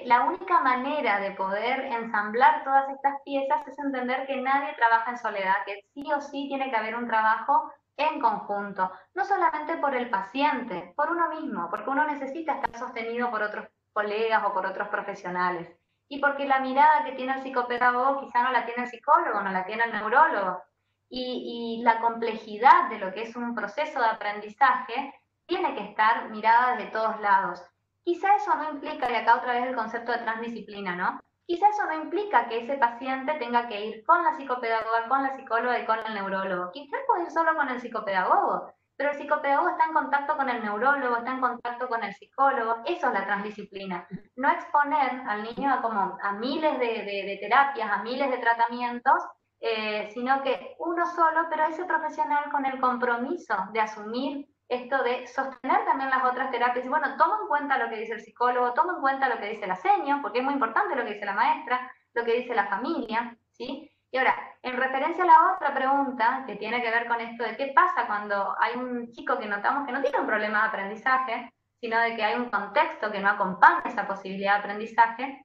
la única manera de poder ensamblar todas estas piezas es entender que nadie trabaja en soledad, que sí o sí tiene que haber un trabajo en conjunto, no solamente por el paciente, por uno mismo, porque uno necesita estar sostenido por otros colegas o por otros profesionales, y porque la mirada que tiene el psicopedagogo quizá no la tiene el psicólogo, no la tiene el neurólogo, y la complejidad de lo que es un proceso de aprendizaje tiene que estar mirada desde todos lados. Quizá eso no implica, y acá otra vez el concepto de transdisciplina, ¿no? Quizá eso no implica que ese paciente tenga que ir con la psicopedagoga, con la psicóloga y con el neurólogo. Quizá puede ir solo con el psicopedagogo, pero el psicopedagogo está en contacto con el neurólogo, está en contacto con el psicólogo. Eso es la transdisciplina. No exponer al niño a miles de terapias, a miles de tratamientos, sino que uno solo, pero ese profesional con el compromiso de asumir esto de sostener también las otras terapias. Y bueno, tomo en cuenta lo que dice el psicólogo, tomo en cuenta lo que dice la seño, porque es muy importante lo que dice la maestra, lo que dice la familia, ¿sí? Y ahora, en referencia a la otra pregunta, que tiene que ver con esto de qué pasa cuando hay un chico que notamos que no tiene un problema de aprendizaje, sino de que hay un contexto que no acompaña esa posibilidad de aprendizaje.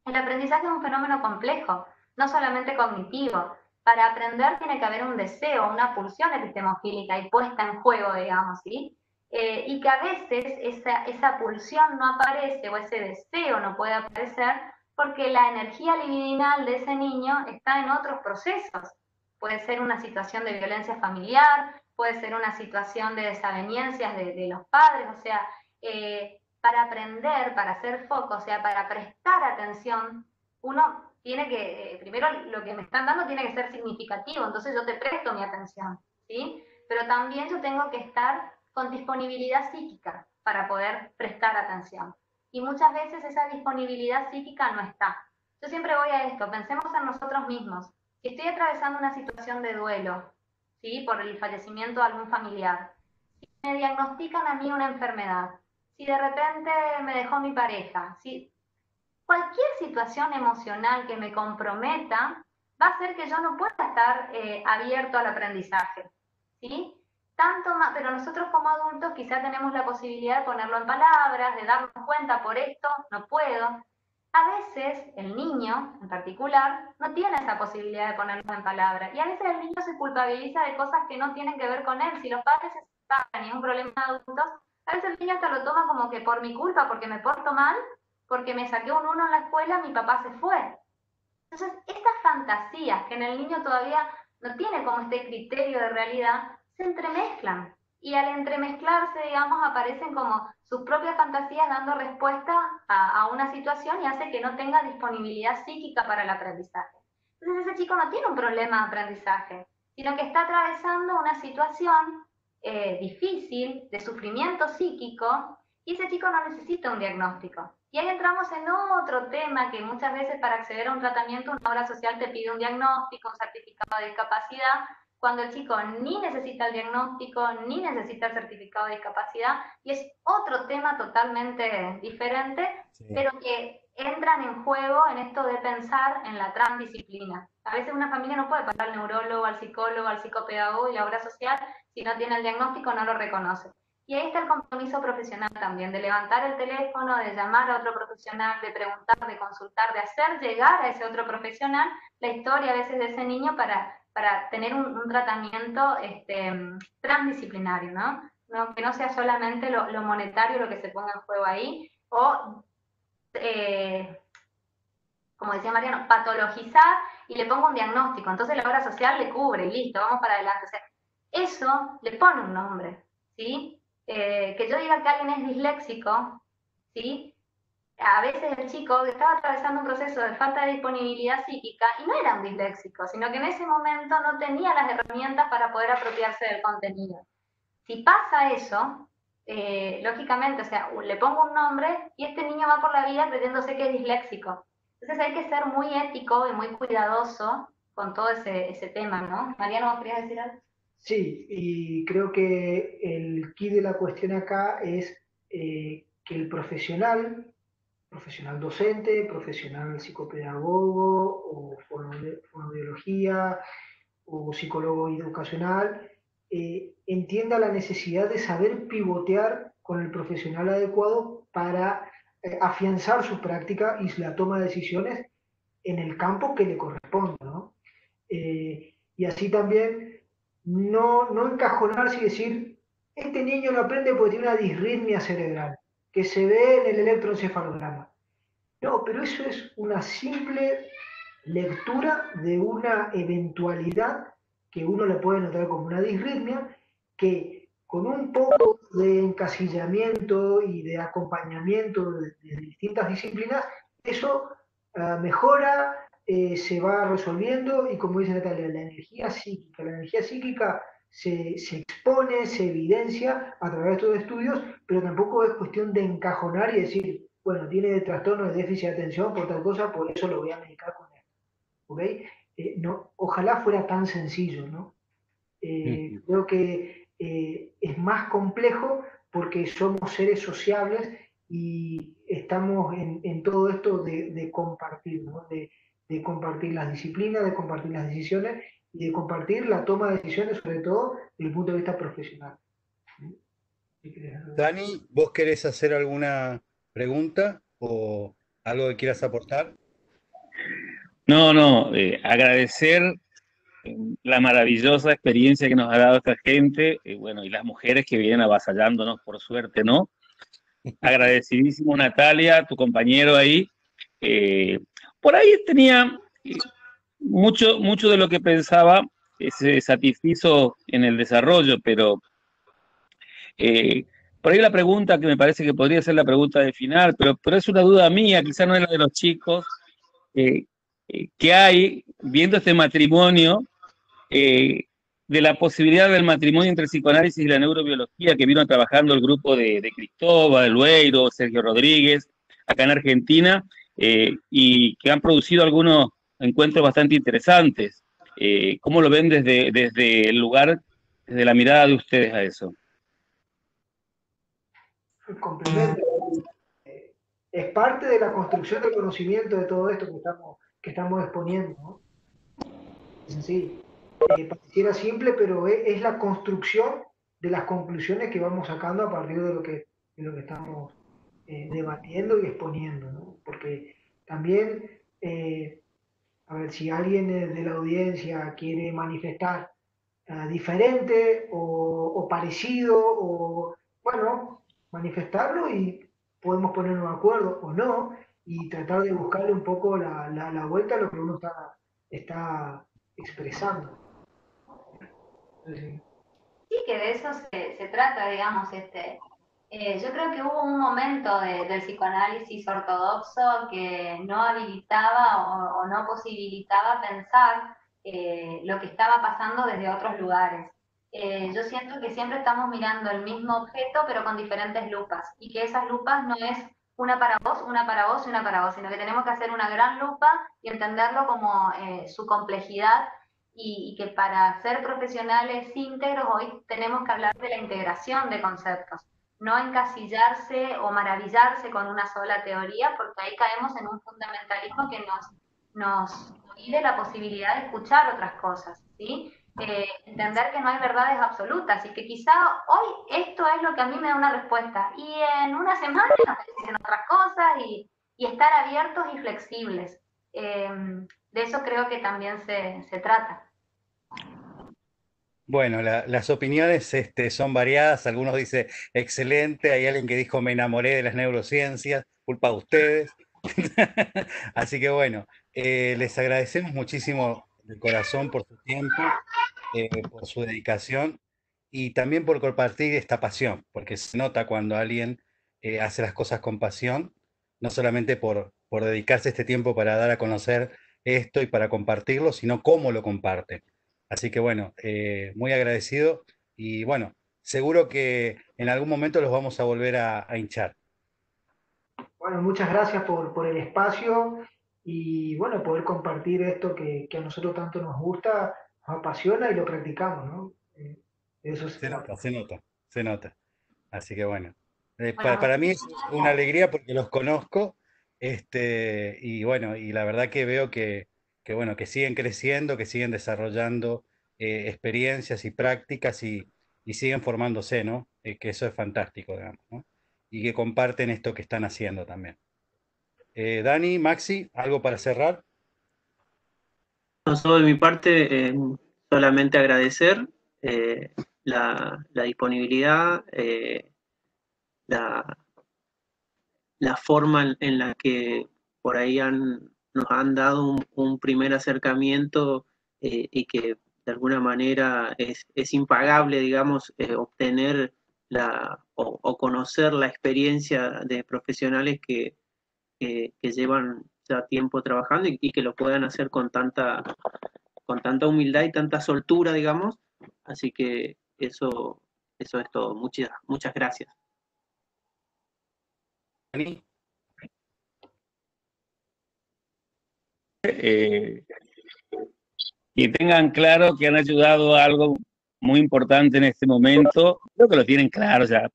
El aprendizaje es un fenómeno complejo, no solamente cognitivo. Para aprender tiene que haber un deseo, una pulsión epistemogílica y puesta en juego, digamos, ¿sí? Y que a veces esa pulsión no aparece o ese deseo no puede aparecer porque la energía libidinal de ese niño está en otros procesos. Puede ser una situación de violencia familiar, puede ser una situación de desavenencias de los padres, o sea, para aprender, para hacer foco, o sea, para prestar atención, uno tiene que, primero lo que me están dando tiene que ser significativo, entonces yo te presto mi atención, ¿sí? Pero también yo tengo que estar con disponibilidad psíquica para poder prestar atención. Y muchas veces esa disponibilidad psíquica no está. Yo siempre voy a esto, pensemos en nosotros mismos. Si estoy atravesando una situación de duelo, ¿sí? Por el fallecimiento de algún familiar, si me diagnostican a mí una enfermedad, si de repente me dejó mi pareja, si cualquier situación emocional que me comprometa va a hacer que yo no pueda estar abierto al aprendizaje, ¿sí? Tanto más, pero nosotros como adultos quizá tenemos la posibilidad de ponerlo en palabras, de darnos cuenta, por esto no puedo. A veces el niño, en particular, no tiene esa posibilidad de ponerlo en palabras, y a veces el niño se culpabiliza de cosas que no tienen que ver con él. Si los padres se separan y es un problema de adultos, a veces el niño hasta lo toma como que por mi culpa, porque me porto mal, porque me saqué un 1 en la escuela, mi papá se fue. Entonces, estas fantasías que en el niño todavía no tiene como este criterio de realidad, se entremezclan. Y al entremezclarse, digamos, aparecen como sus propias fantasías dando respuesta a una situación y hace que no tenga disponibilidad psíquica para el aprendizaje. Entonces, ese chico no tiene un problema de aprendizaje, sino que está atravesando una situación difícil, de sufrimiento psíquico, y ese chico no necesita un diagnóstico. Y ahí entramos en otro tema que muchas veces para acceder a un tratamiento una obra social te pide un diagnóstico, un certificado de discapacidad, cuando el chico ni necesita el diagnóstico, ni necesita el certificado de discapacidad, y es otro tema totalmente diferente, sí, pero que entran en juego en esto de pensar en la transdisciplina. A veces una familia no puede pasar al neurólogo, al psicólogo, al psicopedagogo y la obra social, si no tiene el diagnóstico no lo reconoce. Y ahí está el compromiso profesional también, de levantar el teléfono, de llamar a otro profesional, de preguntar, de consultar, de hacer llegar a ese otro profesional la historia a veces de ese niño para tener un tratamiento transdisciplinario, ¿no? ¿No? Que no sea solamente lo monetario lo que se ponga en juego ahí, o, como decía Mariano, patologizar y le pongo un diagnóstico. Entonces la obra social le cubre y listo, vamos para adelante. O sea, eso le pone un nombre, ¿sí? Que yo diga que alguien es disléxico, ¿sí? A veces el chico estaba atravesando un proceso de falta de disponibilidad psíquica y no era un disléxico, sino que en ese momento no tenía las herramientas para poder apropiarse del contenido. Si pasa eso, lógicamente, o sea, le pongo un nombre y este niño va por la vida creyéndose que es disléxico. Entonces hay que ser muy ético y muy cuidadoso con todo ese tema, ¿no? Mariano, ¿vos querías decir algo? Sí, y creo que el quid de la cuestión acá es que el profesional docente, profesional psicopedagogo o fonoaudiología o psicólogo educacional, entienda la necesidad de saber pivotear con el profesional adecuado para afianzar su práctica y la toma de decisiones en el campo que le corresponda, ¿no? Y así también no encajonarse y decir, este niño no aprende porque tiene una disritmia cerebral, que se ve en el electroencefalograma. No, pero eso es una simple lectura de una eventualidad que uno le puede notar como una disritmia, que con un poco de encasillamiento y de acompañamiento de distintas disciplinas, eso mejora, se va resolviendo y como dice Natalia, la energía psíquica se expone, se evidencia a través de estos estudios, pero tampoco es cuestión de encajonar y decir, bueno, tiene trastorno de déficit de atención por tal cosa, por eso lo voy a medicar con esto. ¿Ok? No, ojalá fuera tan sencillo, ¿no? Creo que es más complejo porque somos seres sociables y estamos en todo esto de compartir, ¿no? De compartir las disciplinas, de compartir las decisiones y de compartir la toma de decisiones, sobre todo desde el punto de vista profesional. Dani, ¿vos querés hacer alguna pregunta o algo que quieras aportar? No, agradecer la maravillosa experiencia que nos ha dado esta gente, bueno, y las mujeres que vienen avasallándonos, por suerte, ¿no? Agradecidísimo, Natalia, tu compañero ahí. Por ahí tenía mucho de lo que pensaba, se satisfizo en el desarrollo, pero por ahí la pregunta que me parece que podría ser la pregunta de final, pero es una duda mía, quizá no es la de los chicos, que hay, viendo este matrimonio, de la posibilidad del matrimonio entre el psicoanálisis y la neurobiología que vino trabajando el grupo de Cristóbal, Lueiro, Sergio Rodríguez, acá en Argentina, y que han producido algunos encuentros bastante interesantes. ¿Cómo lo ven desde el lugar, desde la mirada de ustedes a eso? Complemento. Es parte de la construcción del conocimiento de todo esto que estamos exponiendo, ¿no? Sí, pareciera simple, pero es la construcción de las conclusiones que vamos sacando a partir de lo que estamos debatiendo y exponiendo, ¿no? Porque también, a ver, si alguien de la audiencia quiere manifestar diferente o parecido, o bueno, manifestarlo y podemos ponernos de acuerdo o no, y tratar de buscarle un poco la vuelta a lo que uno está expresando. Sí. Sí, que de eso se trata, digamos, yo creo que hubo un momento del psicoanálisis ortodoxo que no habilitaba o no posibilitaba pensar lo que estaba pasando desde otros lugares. Yo siento que siempre estamos mirando el mismo objeto, pero con diferentes lupas, y que esas lupas no es una para vos, una para vos y una para vos, sino que tenemos que hacer una gran lupa y entenderlo como su complejidad y que para ser profesionales íntegros hoy tenemos que hablar de la integración de conceptos, no encasillarse o maravillarse con una sola teoría, porque ahí caemos en un fundamentalismo que nos pide la posibilidad de escuchar otras cosas, ¿sí? Entender que no hay verdades absolutas y que quizá hoy esto es lo que a mí me da una respuesta y en una semana nos dicen otras cosas y estar abiertos y flexibles. De eso creo que también se trata. Bueno, las opiniones son variadas. Algunos dicen excelente, hay alguien que dijo me enamoré de las neurociencias, culpa de ustedes. Así que bueno, les agradecemos muchísimo de corazón por su tiempo, por su dedicación y también por compartir esta pasión, porque se nota cuando alguien hace las cosas con pasión, no solamente por dedicarse este tiempo para dar a conocer esto y para compartirlo, sino cómo lo comparte. Así que bueno, muy agradecido y bueno, seguro que en algún momento los vamos a volver a hinchar. Bueno, muchas gracias por el espacio y bueno, poder compartir esto que a nosotros tanto nos gusta, nos apasiona y lo practicamos, ¿no? De eso se Se trata. nota, se nota, se nota. Así que bueno, Para mí es una alegría porque los conozco, y bueno, y la verdad que veo bueno, que siguen creciendo, que siguen desarrollando experiencias y prácticas y siguen formándose, ¿no? Que eso es fantástico, digamos, ¿no? Y que comparten esto que están haciendo también. Dani, Maxi, ¿algo para cerrar? No, de mi parte, solamente agradecer la disponibilidad, la, la forma en la que por ahí nos han dado un primer acercamiento, y que de alguna manera es impagable, digamos, obtener o conocer la experiencia de profesionales que llevan ya tiempo trabajando y que lo puedan hacer con tanta humildad y tanta soltura, digamos. Así que eso es todo. Muchas gracias. Dani. Y tengan claro que han ayudado a algo muy importante en este momento. Creo que lo tienen claro, o sea,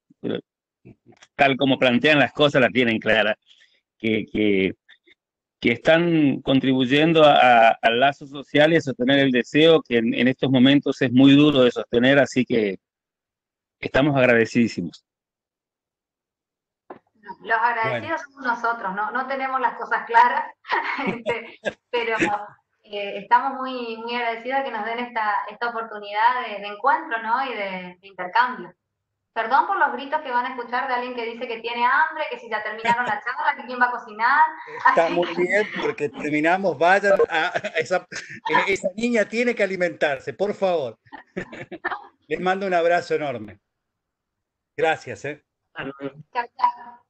tal como plantean las cosas, las tienen claras. Que están contribuyendo al lazo social y a sostener el deseo, que en estos momentos es muy duro de sostener, así que estamos agradecidísimos. Los agradecidos somos nosotros, no tenemos las cosas claras, pero estamos muy, muy agradecidos de que nos den esta oportunidad de encuentro, ¿no? Y de intercambio. Perdón por los gritos que van a escuchar de alguien que dice que tiene hambre, que si ya terminaron la charla, que quién va a cocinar. Está muy bien, porque terminamos, vayan esa niña tiene que alimentarse, por favor. Les mando un abrazo enorme. Gracias. Chao, chao.